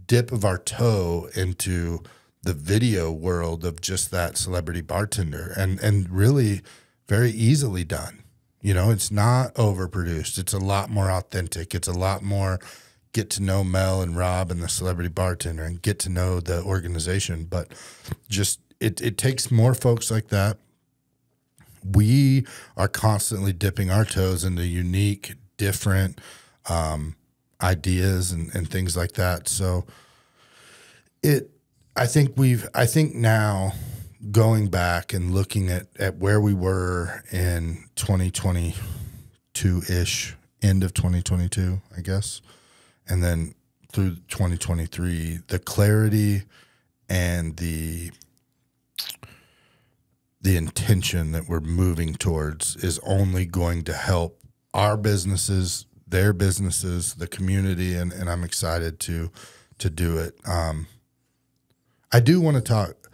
[SPEAKER 2] dip of our toe into the video world of just that Celebrity Bartender and really very easily done. You know, it's not overproduced. It's a lot more authentic. It's a lot more get to know Mel and Rob and the Celebrity Bartender and get to know the organization. But just it takes more folks like that. We are constantly dipping our toes into unique, different ideas and things like that. So I think now going back and looking at where we were in 2022-ish, end of 2022, I guess, and then through 2023, the clarity and the intention that we're moving towards is only going to help our businesses, their businesses, the community, and I'm excited to do it. I do want to talk.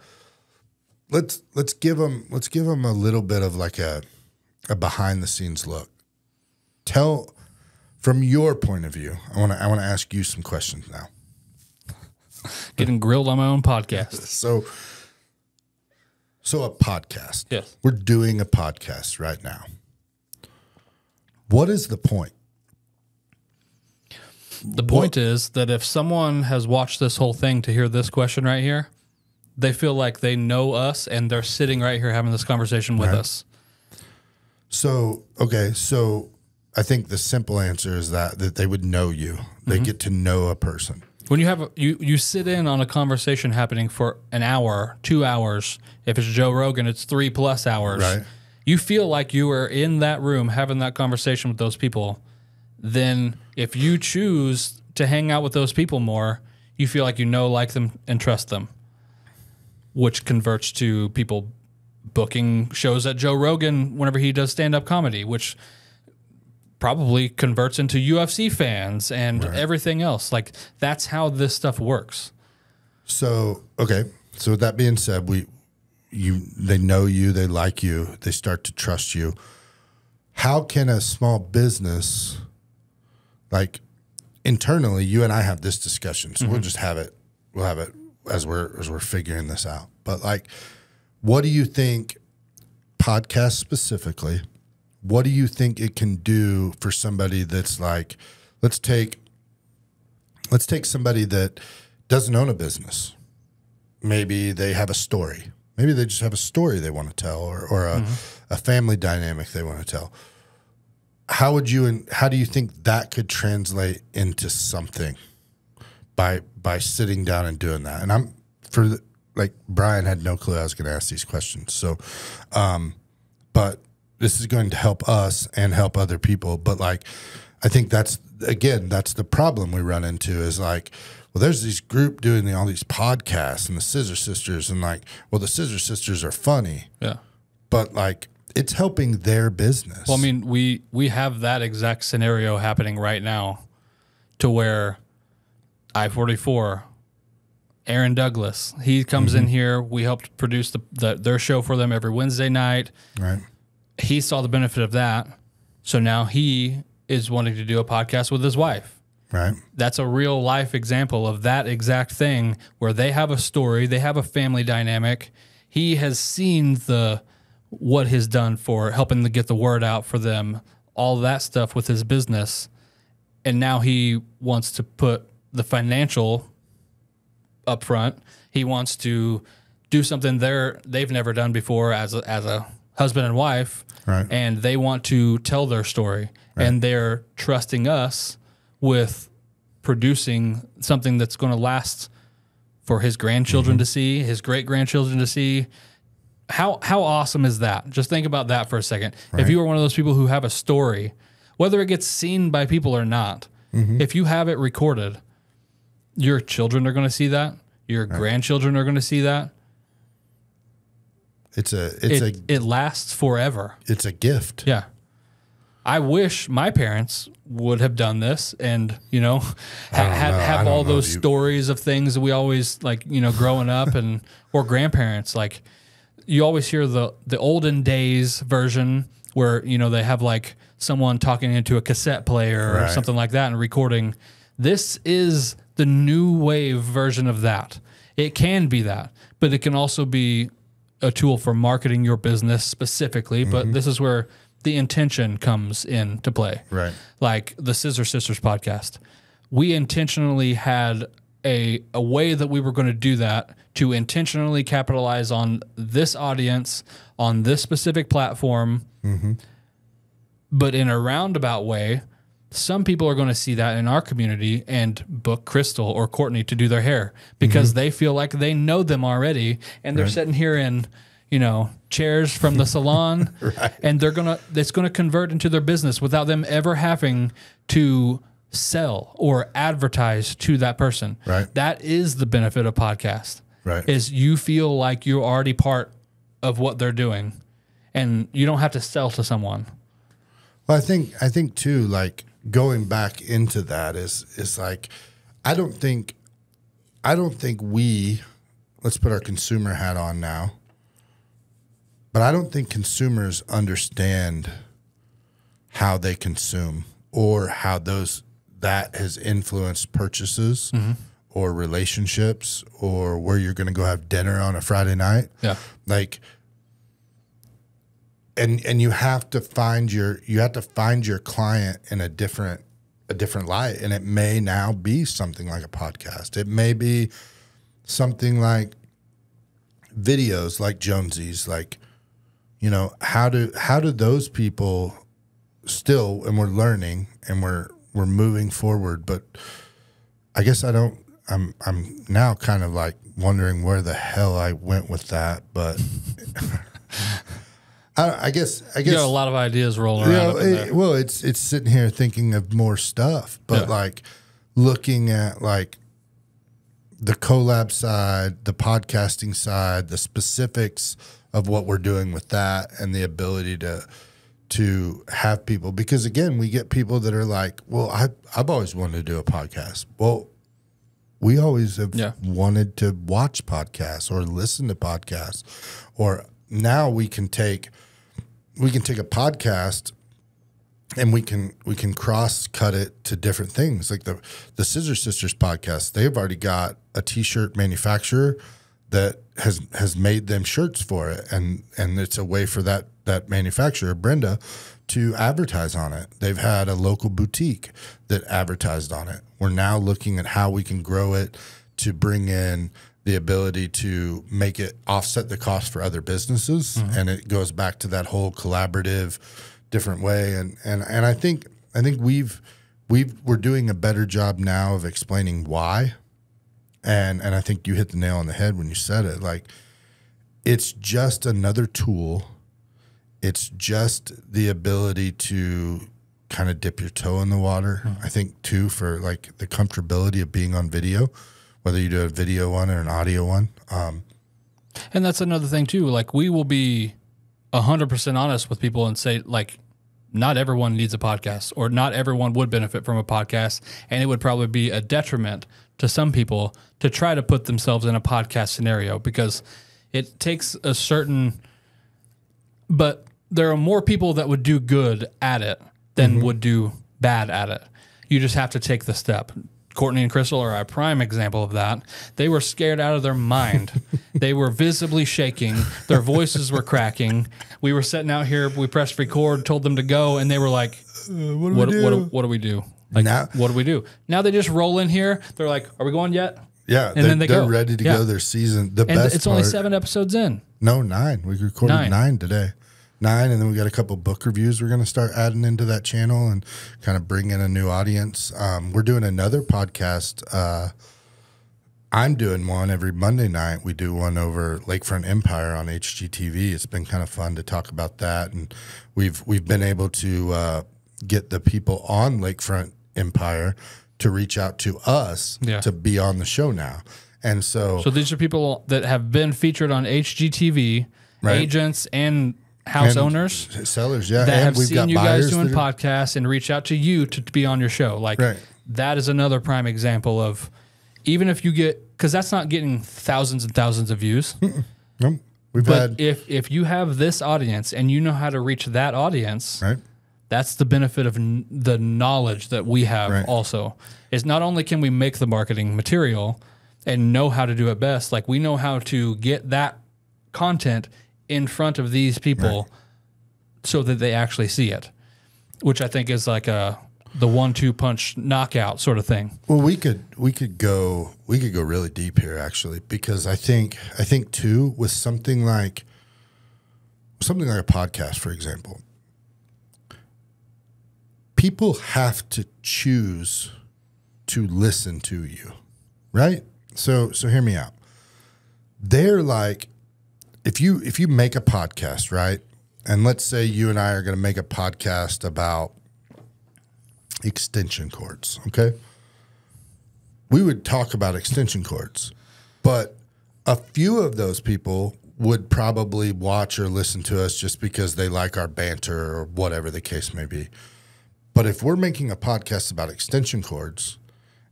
[SPEAKER 2] Let's give them a little bit of like a behind the scenes look. Tell from your point of view. I want to ask you some questions now.
[SPEAKER 1] Getting grilled on my own podcast.
[SPEAKER 2] So a podcast.
[SPEAKER 1] Yes.
[SPEAKER 2] We're doing a podcast right now. What is the point?
[SPEAKER 1] The point is that if someone has watched this whole thing to hear this question right here, they feel like they know us and they're sitting right here having this conversation with us. So
[SPEAKER 2] I think the simple answer is that they would know you. They get to know a person.
[SPEAKER 1] When you have you sit in on a conversation happening for an hour, 2 hours. If it's Joe Rogan, it's 3+ hours.
[SPEAKER 2] Right.
[SPEAKER 1] You feel like you are in that room having that conversation with those people. Then if you choose to hang out with those people more, you feel like you know, like them, and trust them, which converts to people booking shows at Joe Rogan whenever he does stand-up comedy, which probably converts into UFC fans and everything else. Like, that's how this stuff works.
[SPEAKER 2] So, okay. So with that being said, they know you, they like you, they start to trust you. How can a small business, like internally, you and I have this discussion, so we'll have it as we're figuring this out. But like, what do you think, podcast specifically, what do you think it can do for somebody that's like, let's take somebody that doesn't own a business. Maybe they have a story. Maybe they just have a story they want to tell, or a family dynamic they want to tell. How do you think that could translate into something by sitting down and doing that? And Brian had no clue I was going to ask these questions. So, but this is going to help us and help other people. But like, I think that's the problem we run into is like, well, there's this group doing all these podcasts and the Scissor Sisters, and like, well, the Scissor Sisters are funny. Yeah. But like, it's helping their business.
[SPEAKER 1] Well, I mean, we have that exact scenario happening right now, to where I-44, Aaron Douglas, he comes in here. We helped produce their show for them every Wednesday night.
[SPEAKER 2] Right.
[SPEAKER 1] He saw the benefit of that. So now he is wanting to do a podcast with his wife.
[SPEAKER 2] Right.
[SPEAKER 1] That's a real life example of that exact thing, where they have a story, they have a family dynamic. He has seen what he's done for helping to get the word out for them, all that stuff with his business. And now he wants to put the financial up front. He wants to do something they've never done before as a husband and wife.
[SPEAKER 2] Right.
[SPEAKER 1] And they want to tell their story. Right. And they're trusting us with producing something that's going to last for his grandchildren to see, his great-grandchildren to see. How awesome is that? Just think about that for a second. Right. If you are one of those people who have a story, whether it gets seen by people or not, if you have it recorded, your children are going to see that. Your grandchildren are going to see that. It lasts forever.
[SPEAKER 2] It's a gift.
[SPEAKER 1] Yeah. I wish my parents would have done this, and have all those stories of things that we always growing up, and or grandparents. Like, you always hear the olden days version where they have like someone talking into a cassette player or something like that and recording. This is the new wave version of that. It can be that, but it can also be a tool for marketing your business specifically. But this is where the intention comes into play.
[SPEAKER 2] Right.
[SPEAKER 1] Like the Scissor Sisters podcast. We intentionally had a way that we were going to do that, to intentionally capitalize on this audience, on this specific platform, but in a roundabout way, some people are going to see that in our community and book Crystal or Courtney to do their hair because they feel like they know them already, and they're sitting here in, you know, chairs from the salon, and it's going to convert into their business without them ever having to sell or advertise to that person.
[SPEAKER 2] Right.
[SPEAKER 1] That is the benefit of podcast.
[SPEAKER 2] Right.
[SPEAKER 1] Is you feel like you're already part of what they're doing, and you don't have to sell to someone.
[SPEAKER 2] Well, I think too, like going back into that is like, I don't think we, let's put our consumer hat on now, but I don't think consumers understand how they consume or how that has influenced purchases or relationships or where you're going to go have dinner on a Friday night.
[SPEAKER 1] Yeah.
[SPEAKER 2] Like, and you have to find your client in a different light. And it may now be something like a podcast. It may be something like videos like Jonesy's, like, you know, how do those people still, and we're learning and we're moving forward, but I guess I'm now kind of like wondering where the hell I went with that, but I guess you
[SPEAKER 1] got a lot of ideas rolling around.
[SPEAKER 2] Well, it's sitting here thinking of more stuff, but like looking at like the collab side, the podcasting side, the specifics of what we're doing with that, and the ability to have people, because again, we get people that are like, well, I've always wanted to do a podcast. Well, we always have wanted to watch podcasts or listen to podcasts, or now we can take a podcast and we can cross cut it to different things. Like the Scissor Sisters podcast, they've already got a t-shirt manufacturer that has made them shirts for it, and it's a way for that manufacturer, Brenda, to advertise on it. They've had a local boutique that advertised on it. We're now looking at how we can grow it to bring in the ability to make it offset the cost for other businesses. And it goes back to that whole collaborative different way. And I think we're doing a better job now of explaining why. And I think you hit the nail on the head when you said it. Like, it's just another tool. It's just the ability to kind of dip your toe in the water. I think too, for like the comfortability of being on video, whether you do a video one or an audio one.
[SPEAKER 1] And that's another thing too. Like, we will be 100% honest with people and say, like, not everyone needs a podcast, or not everyone would benefit from a podcast. And it would probably be a detriment to some people to try to put themselves in a podcast scenario, because it takes a certain, but there are more people that would do good at it than would do bad at it. You just have to take the step. Courtney and Crystal are a prime example of that. They were scared out of their mind. They were visibly shaking. Their voices were cracking. We were sitting out here. We pressed record, told them to go, and they were like, what do we do? Like, now, what do we do? Now they just roll in here. They're like, are we going yet?
[SPEAKER 2] Yeah.
[SPEAKER 1] And then they're
[SPEAKER 2] ready to go their season.
[SPEAKER 1] It's only 7 episodes in.
[SPEAKER 2] No, 9. We recorded 9 today. 9, and then we got a couple book reviews we're going to start adding into that channel and kind of bring in a new audience. We're doing another podcast. I'm doing one every Monday night. We do one over Lakefront Empire on HGTV. It's been kind of fun to talk about that, and we've been able to get the people on Lakefront Empire to reach out to us to be on the show now. And so
[SPEAKER 1] these are people that have been featured on HGTV, agents and house owners,
[SPEAKER 2] sellers,
[SPEAKER 1] that have seen you guys doing podcasts and reach out to you to be on your show. Like, that is another prime example of, even if you get, because that's not getting thousands and thousands of views.
[SPEAKER 2] Nope.
[SPEAKER 1] But if you have this audience and you know how to reach that audience, that's the benefit of the knowledge that we have also. Is not only can we make the marketing material and know how to do it best, like, we know how to get that content in front of these people so that they actually see it, which I think is like the 1-2 punch knockout sort of thing.
[SPEAKER 2] Well, we could go really deep here, actually, because I think too, with something like a podcast, for example, people have to choose to listen to you, right? So hear me out. They're like, if you make a podcast, right? And let's say you and I are going to make a podcast about extension cords, okay? We would talk about extension cords, but a few of those people would probably watch or listen to us just because they like our banter or whatever the case may be. But if we're making a podcast about extension cords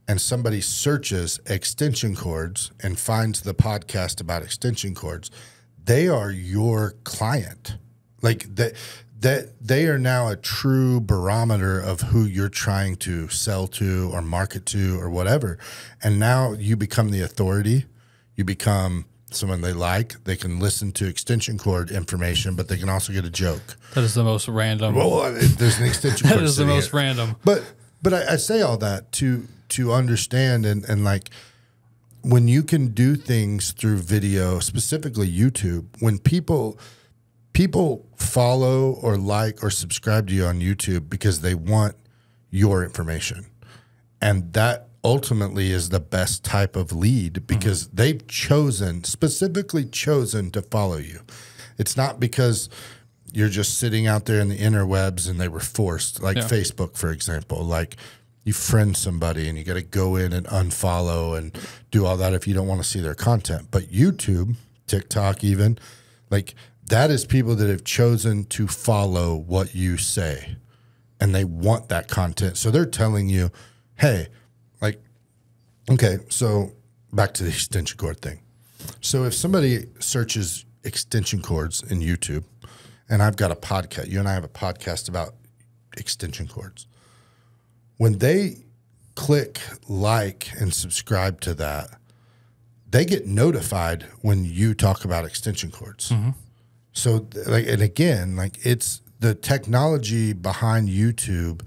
[SPEAKER 2] and somebody searches extension cords and finds the podcast about extension cords, they are your client. Like that they are now a true barometer of who you're trying to sell to or market to or whatever. And now you become the authority. You become someone they like. They can listen to extension cord information, but they can also get a joke.
[SPEAKER 1] That is the most random.
[SPEAKER 2] Well, there's an extension cord.
[SPEAKER 1] That is the most random.
[SPEAKER 2] But I say all that to understand and like when you can do things through video, specifically YouTube, when people follow or like or subscribe to you on YouTube because they want your information. And that ultimately is the best type of lead because they've specifically chosen to follow you. It's not because you're just sitting out there in the interwebs and they were forced, like Facebook, for example. Like you friend somebody and you got to go in and unfollow and do all that if you don't want to see their content. But YouTube, TikTok even, like that is people that have chosen to follow what you say and they want that content. So they're telling you, hey, like, okay, so back to the extension cord thing. So if somebody searches extension cords in YouTube and I've got a podcast, you and I have a podcast about extension cords. When they click like and subscribe to that, they get notified when you talk about extension cords. So like, and again, like it's the technology behind YouTube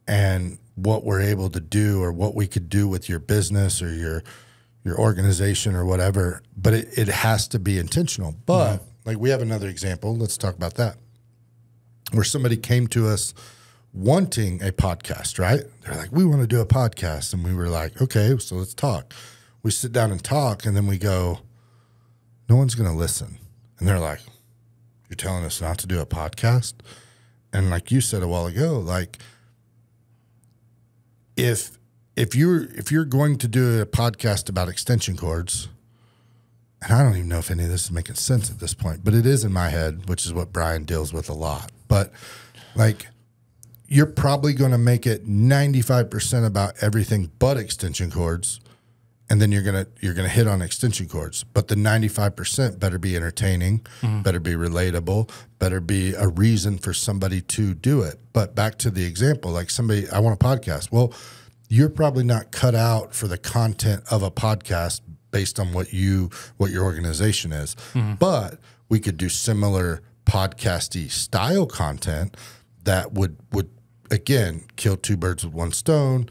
[SPEAKER 2] and what we're able to do or what we could do with your business or your organization or whatever, but it has to be intentional. But like we have another example. Let's talk about that. Where somebody came to us wanting a podcast, right? They're like, we want to do a podcast. And we were like, okay, so let's talk. We sit down and talk and then we go, no one's going to listen. And they're like, you're telling us not to do a podcast? And like you said a while ago, like if you're going to do a podcast about extension cords, and I don't even know if any of this is making sense at this point, but it is in my head, which is what Brian deals with a lot. But like you're probably going to make it 95% about everything but extension cords. And then you're gonna hit on extension cords, but the 95% better be entertaining, better be relatable, better be a reason for somebody to do it. But back to the example, like somebody, I want a podcast. Well, you're probably not cut out for the content of a podcast based on what your organization is. But we could do similar podcasty style content that would again kill two birds with one stone.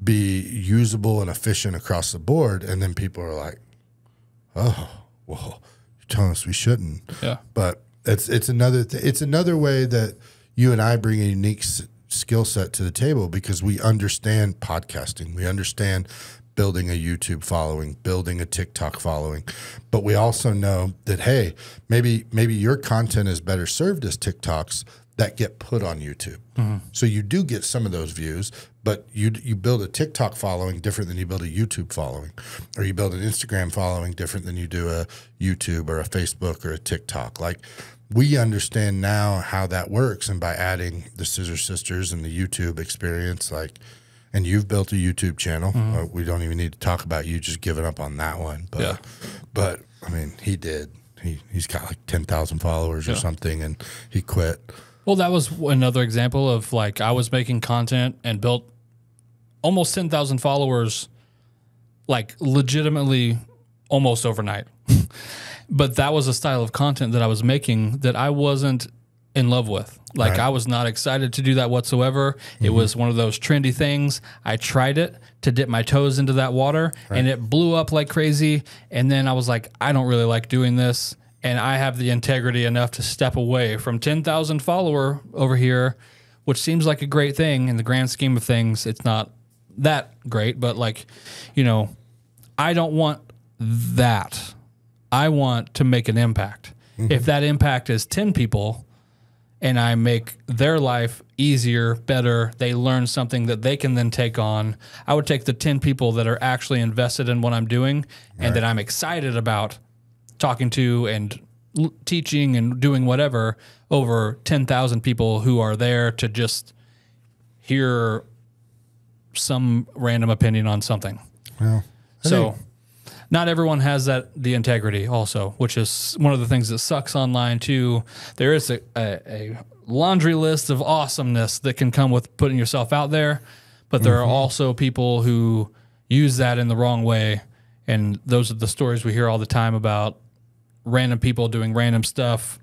[SPEAKER 2] Be usable and efficient across the board, and then people are like, "Oh, well, you're telling us we shouldn't."
[SPEAKER 1] Yeah,
[SPEAKER 2] but it's another it's another way that you and I bring a unique skill set to the table because we understand podcasting, we understand building a YouTube following, building a TikTok following, but we also know that hey, maybe your content is better served as TikToks that get put on YouTube. So you do get some of those views, but you build a TikTok following different than you build a YouTube following, or you build an Instagram following different than you do a YouTube or a Facebook or a TikTok. Like we understand now how that works, and by adding the Scissor Sisters and the YouTube experience, like, and you've built a YouTube channel. We don't even need to talk about you just giving up on that one, but but I mean he did. He's got like 10,000 followers or something, and he quit.
[SPEAKER 1] Well, that was another example of like I was making content and built almost 10,000 followers, like legitimately almost overnight. But that was a style of content that I was making that I wasn't in love with. Like I was not excited to do that whatsoever. It was one of those trendy things. I tried it to dip my toes into that water and it blew up like crazy. And then I was like, I don't really like doing this. And I have the integrity enough to step away from 10,000 follower over here which seems like a great thing in the grand scheme of things. It's not that great, but like, you know, I don't want that. I want to make an impact. If that impact is 10 people and I make their life easier, better, they learn something that they can then take on, I would take the 10 people that are actually invested in what I'm doing and that I'm excited about talking to and teaching and doing whatever over 10,000 people who are there to just hear some random opinion on something.
[SPEAKER 2] Well,
[SPEAKER 1] so not everyone has the integrity also, which is one of the things that sucks online too. There is a laundry list of awesomeness that can come with putting yourself out there, but there are also people who use that in the wrong way. And those are the stories we hear all the time about random people doing random stuff,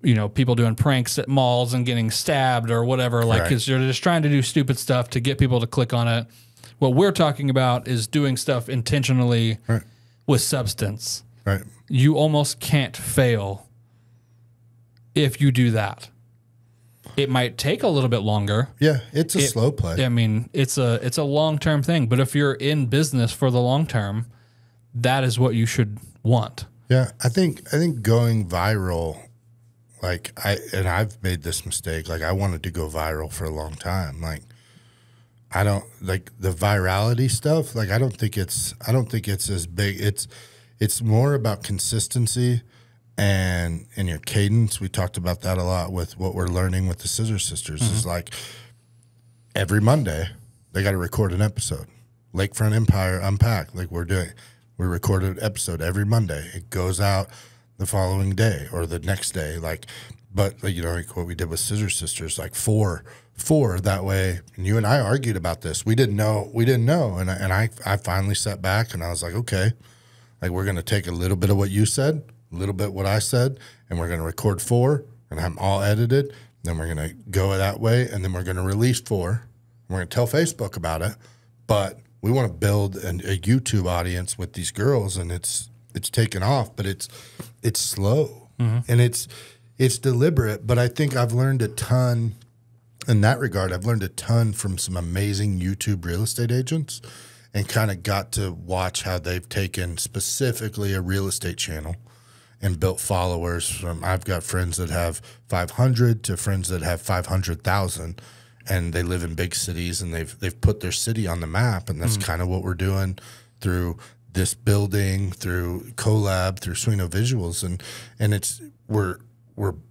[SPEAKER 1] you know, people doing pranks at malls and getting stabbed or whatever, like, because they're just trying to do stupid stuff to get people to click on it. What we're talking about is doing stuff intentionally with substance.
[SPEAKER 2] Right.
[SPEAKER 1] You almost can't fail if you do that. It might take a little bit longer.
[SPEAKER 2] Yeah, it's a slow play.
[SPEAKER 1] I mean, it's a long-term thing, but if you're in business for the long term, that is what you should want.
[SPEAKER 2] Yeah, I think going viral, like I've made this mistake. Like I wanted to go viral for a long time. Like I don't like the virality stuff. Like I don't think it's as big. It's more about consistency and your cadence. We talked about that a lot with what we're learning with the Scissor Sisters. Is like every Monday they got to record an episode. Lakefront Empire Unpacked, like we're doing. We record an episode every Monday. It goes out the following day or the next day. Like, but you know, like what we did with Scissor Sisters, like four that way. And you and I argued about this. We didn't know. And I finally sat back and I was like, okay, like we're going to take a little bit of what you said, a little bit what I said, and we're going to record 4 and have them all edited. Then we're going to go that way. And then we're going to release 4. And we're going to tell Facebook about it. But we want to build a YouTube audience with these girls, and it's taken off, but it's slow and it's deliberate. But I think I've learned a ton in that regard. I've learned a ton from some amazing YouTube real estate agents, and kind of got to watch how they've taken specifically a real estate channel and built followers from. I've got friends that have 500 to friends that have 500,000. And they live in big cities, and they've put their city on the map, and that's kind of what we're doing through this building, through Collab, through Sweno Visuals, and it's we're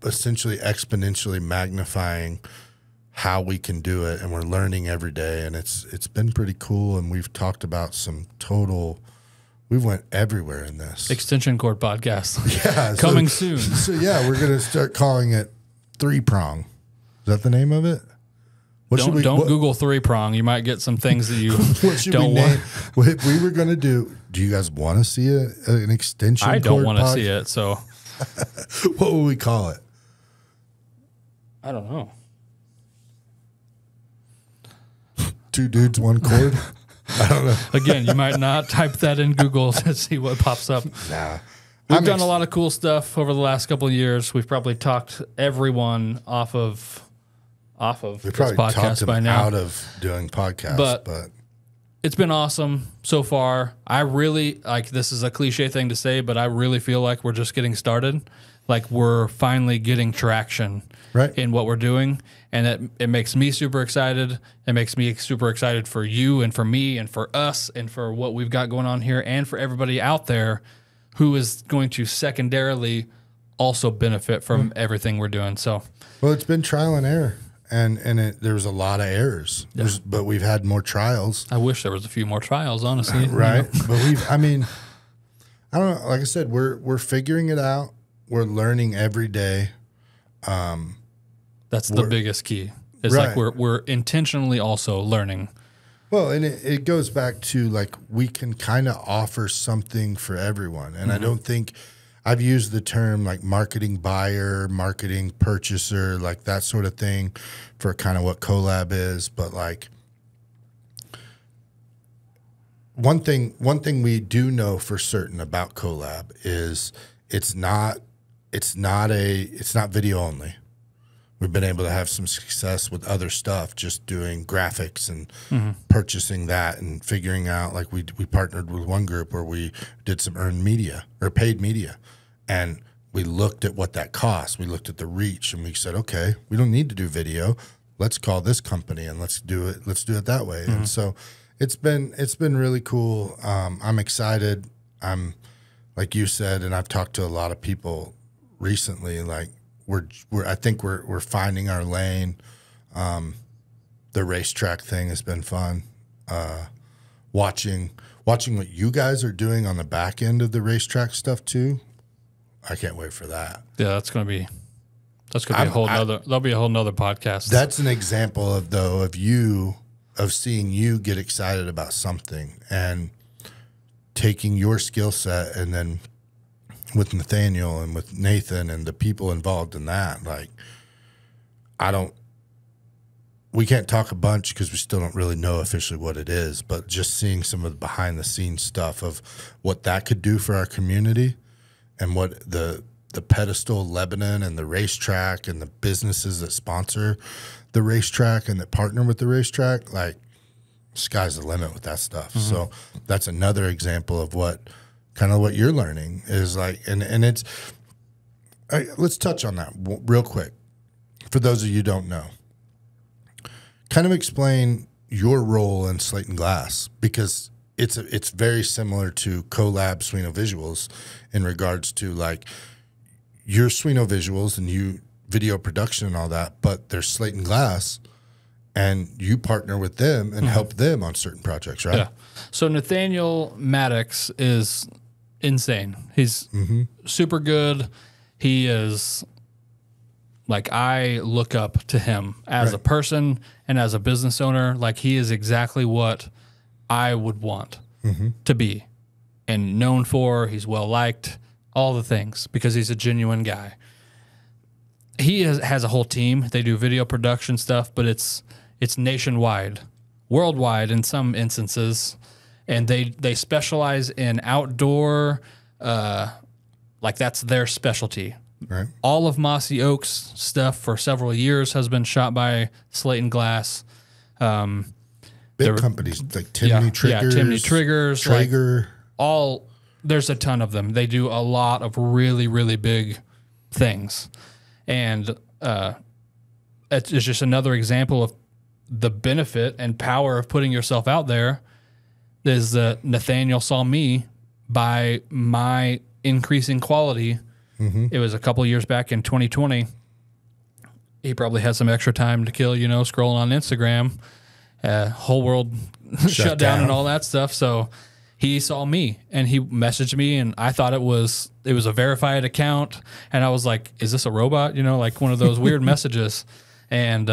[SPEAKER 2] essentially exponentially magnifying how we can do it, and we're learning every day, and it's been pretty cool. And we've talked about some total. We went everywhere in this
[SPEAKER 1] extension cord podcast.
[SPEAKER 2] Yeah,
[SPEAKER 1] coming soon.
[SPEAKER 2] So yeah, we're gonna start calling it 3-prong. Is that the name of it?
[SPEAKER 1] Don't Google 3-prong. You might get some things that you don't want.
[SPEAKER 2] What we were going to do you guys want to see an extension cord?
[SPEAKER 1] I don't want to see it, so.
[SPEAKER 2] What would we call it?
[SPEAKER 1] I don't know.
[SPEAKER 2] 2 dudes, 1 cord? I don't know.
[SPEAKER 1] Again, you might not type that in Google to see what pops up.
[SPEAKER 2] Nah.
[SPEAKER 1] We've done a lot of cool stuff over the last couple of years. We've probably talked everyone off of
[SPEAKER 2] we
[SPEAKER 1] this
[SPEAKER 2] probably
[SPEAKER 1] podcast
[SPEAKER 2] talked them
[SPEAKER 1] by now.
[SPEAKER 2] out of doing podcasts, but
[SPEAKER 1] it's been awesome so far. I really like, this is a cliche thing to say, but I really feel like we're just getting started. Like we're finally getting traction in what we're doing, and it makes me super excited. It makes me super excited for you and for me and for us and for what we've got going on here, and for everybody out there who is going to secondarily also benefit from everything we're doing. So,
[SPEAKER 2] well, it's been trial and error. And there's a lot of errors, but we've had more trials.
[SPEAKER 1] I wish there was a few more trials, honestly.
[SPEAKER 2] Right. You know? But I don't know. Like I said, we're figuring it out. We're learning every day.
[SPEAKER 1] That's the biggest key. It's like we're intentionally also learning.
[SPEAKER 2] Well, and it goes back to like we can kind of offer something for everyone. And I don't think I've used the term like marketing buyer, marketing purchaser, like that sort of thing for kind of what Collab is. But like one thing we do know for certain about Collab is it's not video only. we've been able to have some success with other stuff, just doing graphics and purchasing that and figuring out, like we partnered with one group where we did some earned media or paid media, and we looked at what that cost. We looked at the reach, and we said, okay, we don't need to do video. Let's call this company and let's do it that way. And so it's been really cool. I'm excited. I'm, like you said, and I've talked to a lot of people recently, like I think we're finding our lane. The racetrack thing has been fun. Watching what you guys are doing on the back end of the racetrack stuff too. I can't wait for that.
[SPEAKER 1] Yeah, that's gonna be a whole nother. That'll be a whole nother podcast.
[SPEAKER 2] That's an example of seeing you get excited about something and taking your skill set, and then with Nathaniel and with Nathan and the people involved in that. Like, we can't talk a bunch because we still don't really know officially what it is, but just seeing some of the behind the scenes stuff of what that could do for our community, and what the pedestal Lebanon and the racetrack and the businesses that sponsor the racetrack and that partner with the racetrack, like, sky's the limit with that stuff. So that's another example of what you're learning is like, and it's, let's touch on that real quick. For those of you who don't know, kind of explain your role in Slate and Glass, because it's very similar to Collab Sweno Visuals in regards to, like, your Sweno Visuals and you video production and all that, but there's Slate and Glass, and you partner with them and help them on certain projects, right?
[SPEAKER 1] Yeah. So Nathaniel Maddox is insane. He's super good. He is, like, I look up to him as a person and as a business owner. Like, he is exactly what I would want to be and known for. He's well liked, all the things, because he's a genuine guy. He has a whole team. They do video production stuff, but it's nationwide, worldwide in some instances, and they specialize in outdoor, like, that's their specialty.
[SPEAKER 2] Right.
[SPEAKER 1] All of Mossy Oak's stuff for several years has been shot by Slate and Glass.
[SPEAKER 2] Big companies like Timney Triggers,
[SPEAKER 1] Timney Triggers,
[SPEAKER 2] Traeger.
[SPEAKER 1] Like, there's a ton of them. They do a lot of really, really big things, and it's just another example of the benefit and power of putting yourself out there. Is that Nathaniel saw me by my increasing quality. It was a couple of years back in 2020. He probably had some extra time to kill, scrolling on Instagram. Whole world shut down and all that stuff. So he saw me and he messaged me, and I thought it was a verified account, and I was like, "Is this a robot?" Like one of those weird messages. And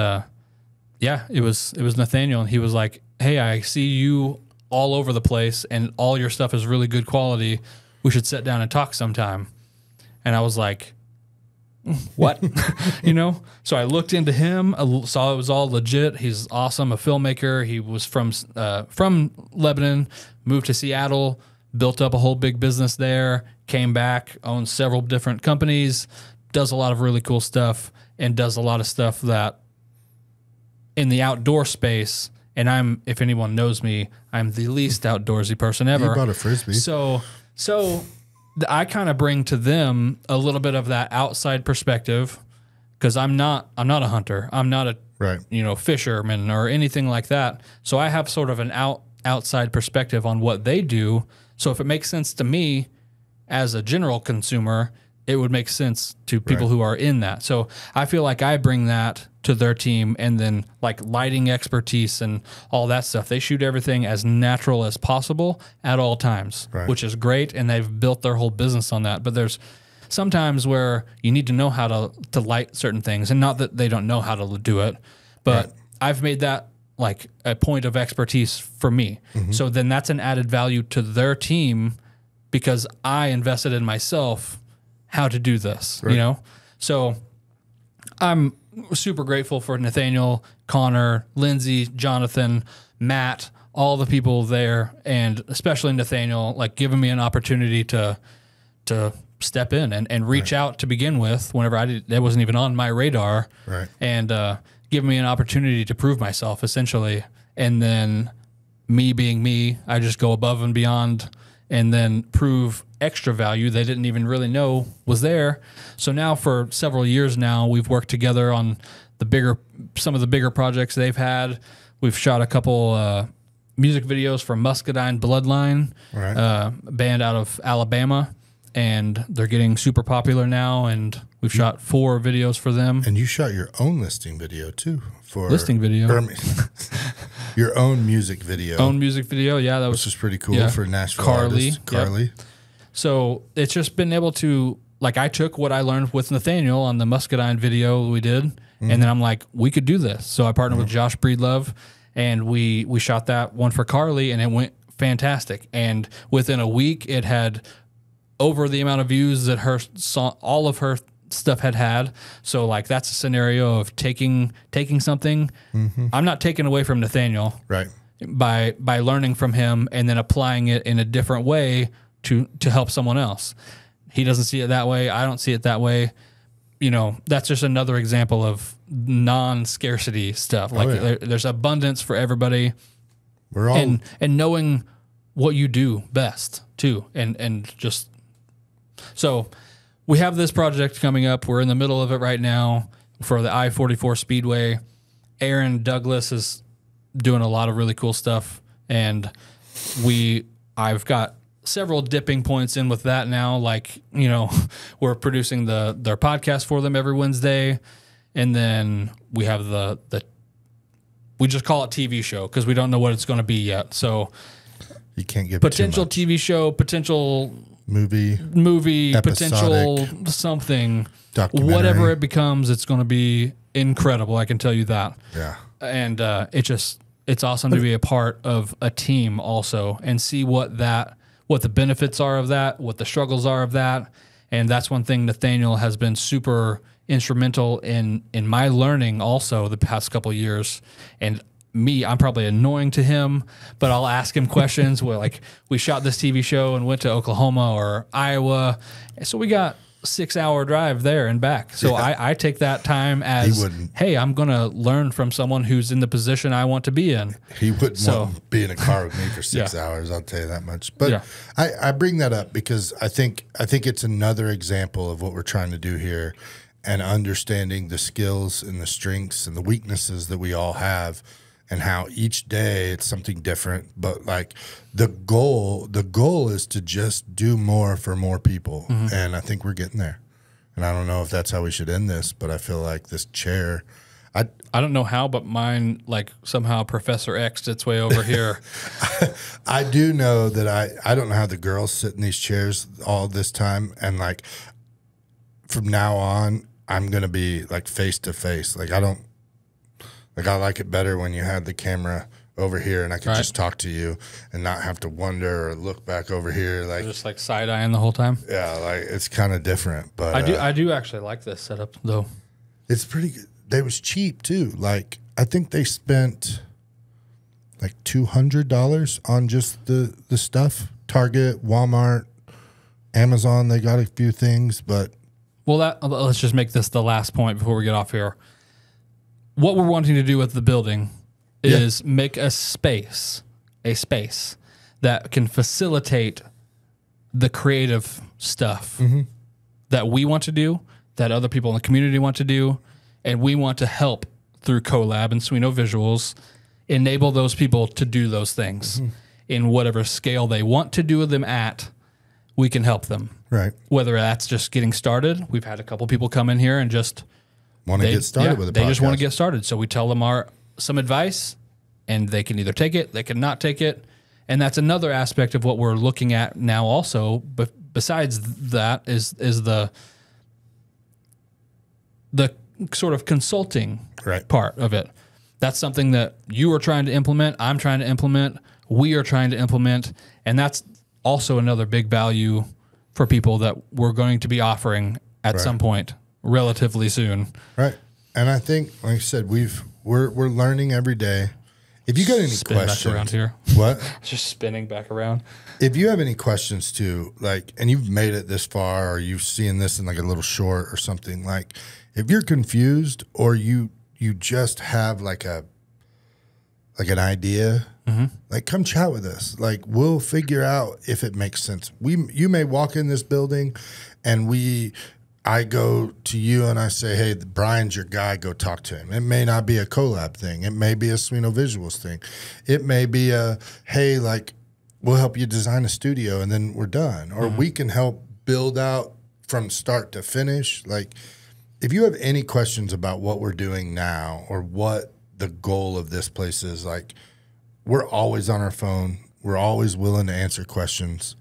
[SPEAKER 1] yeah, it was Nathaniel, and he was like, "Hey, I see you all over the place, and all your stuff is really good quality. We should sit down and talk sometime." And I was like, what? So I looked into him, saw it was all legit. He's awesome, a filmmaker. He was from Lebanon, moved to Seattle, built up a whole big business there, came back, owns several different companies, does a lot of really cool stuff, and does a lot of stuff that in the outdoor space. And if anyone knows me, I'm the least outdoorsy person ever.
[SPEAKER 2] You bought a Frisbee.
[SPEAKER 1] So I kind of bring to them a little bit of that outside perspective, because I'm not a hunter. I'm not a fisherman or anything like that. So I have sort of an outside perspective on what they do. So if it makes sense to me as a general consumer, it would make sense to people who are in that. So I feel like I bring that to their team, and then like lighting expertise and all that stuff. They shoot everything as natural as possible at all times, which is great. And they've built their whole business on that. But there's sometimes where you need to know how to light certain things, and not that they don't know how to do it, but I've made that like a point of expertise for me. So then that's an added value to their team, because I invested in myself how to do this, So I'm super grateful for Nathaniel, Connor, Lindsay, Jonathan, Matt, all the people there, and especially Nathaniel, like giving me an opportunity to step in and reach out to begin with whenever that wasn't even on my radar, and give me an opportunity to prove myself, essentially. And then me being me, I just go above and beyond and then prove extra value they didn't even really know was there. So now for several years now, we've worked together on some of the bigger projects they've had. We've shot a couple music videos for Muscadine Bloodline, band out of Alabama, and they're getting super popular now, and we've shot 4 videos for them.
[SPEAKER 2] And you shot your own listing video too. Your own music video. Yeah, that was pretty cool for Nashville artist, Carly.
[SPEAKER 1] Yep. So it's just been able to, like, I took what I learned with Nathaniel on the Muscadine video we did, and then I'm like, we could do this. So I partnered with Josh Breedlove, and we shot that one for Carly, and it went fantastic. And within a week, it had over the amount of views that all of her stuff had. So like, that's a scenario of taking something. I'm not taking away from Nathaniel, by learning from him and then applying it in a different way to help someone else. He doesn't see it that way. I don't see it that way. You know, that's just another example of non-scarcity stuff. Like there's abundance for everybody.
[SPEAKER 2] We're all
[SPEAKER 1] and knowing what you do best too, and just so. We have this project coming up. We're in the middle of it right now for the I-44 Speedway. Aaron Douglas is doing a lot of really cool stuff, and I've got several dipping points in with that now. Like, you know, we're producing their podcast for them every Wednesday, and then we have we just call it TV show because we don't know what it's going to be yet. So
[SPEAKER 2] you can't give
[SPEAKER 1] potential TV show, potential movie, potential something, whatever it becomes, it's going to be incredible. I can tell you that.
[SPEAKER 2] Yeah.
[SPEAKER 1] And it's awesome to be a part of a team also and see what the benefits are of that, what the struggles are of that. And that's one thing Nathaniel has been super instrumental in my learning also the past couple of years. And I'm probably annoying to him, but I'll ask him questions. Where, like, we shot this TV show and went to Oklahoma or Iowa, so we got 6-hour drive there and back. So I take that time as, hey, I'm going to learn from someone who's in the position I want to be in.
[SPEAKER 2] He wouldn't want to be in a car with me for 6 hours. I'll tell you that much. But I bring that up because I think it's another example of what we're trying to do here, and understanding the skills and the strengths and the weaknesses that we all have. And how each day it's something different, but like the goal is to just do more for more people, and I think we're getting there. And I don't know if that's how we should end this, but I feel like this chair, I
[SPEAKER 1] don't know how, but mine like somehow Professor X'd its way over here.
[SPEAKER 2] I do know that I don't know how the girls sit in these chairs all this time, and like from now on I'm gonna be like face to face. Like I like it better when you had the camera over here and I could just talk to you and not have to wonder or look back over here. Like
[SPEAKER 1] just like side eyeing the whole time.
[SPEAKER 2] Yeah, like it's kind of different. But
[SPEAKER 1] I do actually like this setup though.
[SPEAKER 2] It's pretty good. They was cheap too. Like I think they spent like $200 on just the stuff. Target, Walmart, Amazon. They got a few things, but
[SPEAKER 1] let's just make this the last point before we get off here. What we're wanting to do with the building is make a space that can facilitate the creative stuff that we want to do, that other people in the community want to do, and we want to help through Collab and Sweno Visuals enable those people to do those things in whatever scale they want to do them at. We can help them.
[SPEAKER 2] Right.
[SPEAKER 1] Whether that's just getting started. We've had a couple people come in here and just
[SPEAKER 2] want to get started with a podcast.
[SPEAKER 1] They just want to get started. So we tell them some advice, and they can either take it, they can not take it. And that's another aspect of what we're looking at now also. But besides that is the sort of consulting part of it. That's something that you are trying to implement, I'm trying to implement, we are trying to implement. And that's also another big value for people that we're going to be offering at some point. Relatively soon.
[SPEAKER 2] Right. And I think, like I said, we're learning every day. If you got any
[SPEAKER 1] Spin
[SPEAKER 2] questions
[SPEAKER 1] back around here.
[SPEAKER 2] What?
[SPEAKER 1] Just spinning back around.
[SPEAKER 2] If you have any questions too, like, and you've made it this far, or you've seen this in like a little short or something, like, if you're confused or you just have like an idea, like, come chat with us. Like, we'll figure out if it makes sense. You may walk in this building and I go to you and I say, hey, Brian's your guy, go talk to him. It may not be a collab thing. It may be a Sweno Visuals thing. It may be a, hey, like, we'll help you design a studio and then we're done. Or we can help build out from start to finish. Like, if you have any questions about what we're doing now or what the goal of this place is, like, we're always on our phone. We're always willing to answer questions.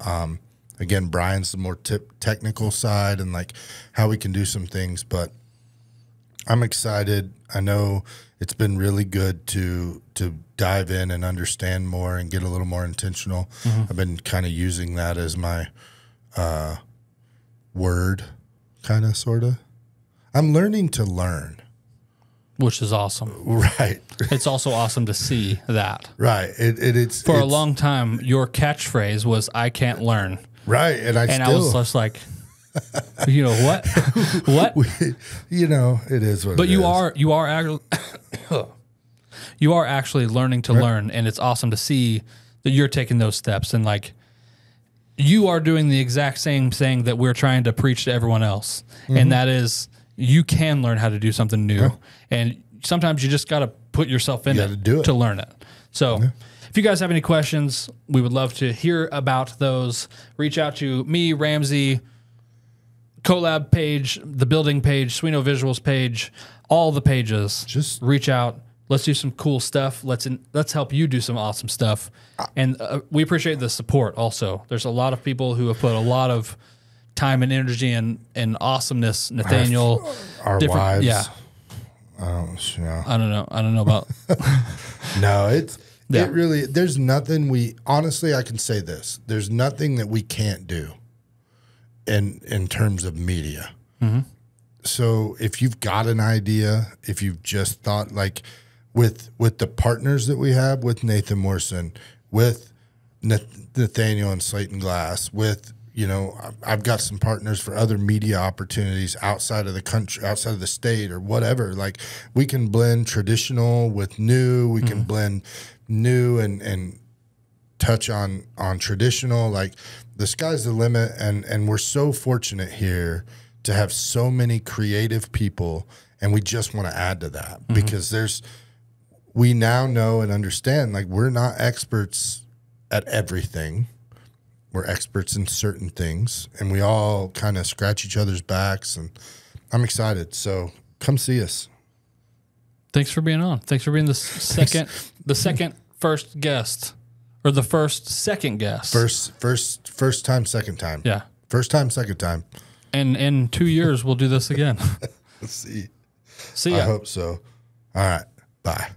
[SPEAKER 2] Again, Brian's the more technical side and like how we can do some things, but I'm excited. I know it's been really good to dive in and understand more and get a little more intentional. I've been kind of using that as my word, kind of, sort of. I'm learning to learn.
[SPEAKER 1] Which is awesome.
[SPEAKER 2] Right.
[SPEAKER 1] It's also awesome to see that.
[SPEAKER 2] Right. It's
[SPEAKER 1] For a long time, your catchphrase was, I can't learn.
[SPEAKER 2] Right. And I
[SPEAKER 1] was just like, you know, what? What?
[SPEAKER 2] You know, it is what
[SPEAKER 1] but
[SPEAKER 2] it is.
[SPEAKER 1] You are actually learning to learn, and it's awesome to see that you're taking those steps, and like, you are doing the exact same thing that we're trying to preach to everyone else. And that is, you can learn how to do something new. And sometimes you just got to put yourself in it to learn it. So if you guys have any questions, we would love to hear about those. Reach out to me, Ramsey, collab page, the building page, Sweno Visuals page, all the pages. Just reach out. Let's do some cool stuff. Let's help you do some awesome stuff. And we appreciate the support also. There's a lot of people who have put a lot of time and energy and awesomeness. Nathaniel,
[SPEAKER 2] our wives.
[SPEAKER 1] Yeah. I don't know about.
[SPEAKER 2] No, it really, there's nothing honestly, I can say this. There's nothing that we can't do in terms of media. So if you've got an idea, if you've just thought, like, with the partners that we have with Nathan Morrison, with Nathaniel and Slayton Glass, with, you know, I've got some partners for other media opportunities outside of the country, outside of the state or whatever. Like, we can blend traditional with new. We can blend new and touch on traditional. Like, the sky's the limit. And we're so fortunate here to have so many creative people. And we just want to add to that because we now know and understand, like, we're not experts at everything. We're experts in certain things, and we all kind of scratch each other's backs, and I'm excited. So come see us.
[SPEAKER 1] Thanks for being on. Thanks for being the second first guest, or the second guest.
[SPEAKER 2] First time, second time.
[SPEAKER 1] Yeah.
[SPEAKER 2] First time, second time.
[SPEAKER 1] And in 2 years, we'll do this again.
[SPEAKER 2] Let's see.
[SPEAKER 1] See ya.
[SPEAKER 2] I hope so. All right. Bye.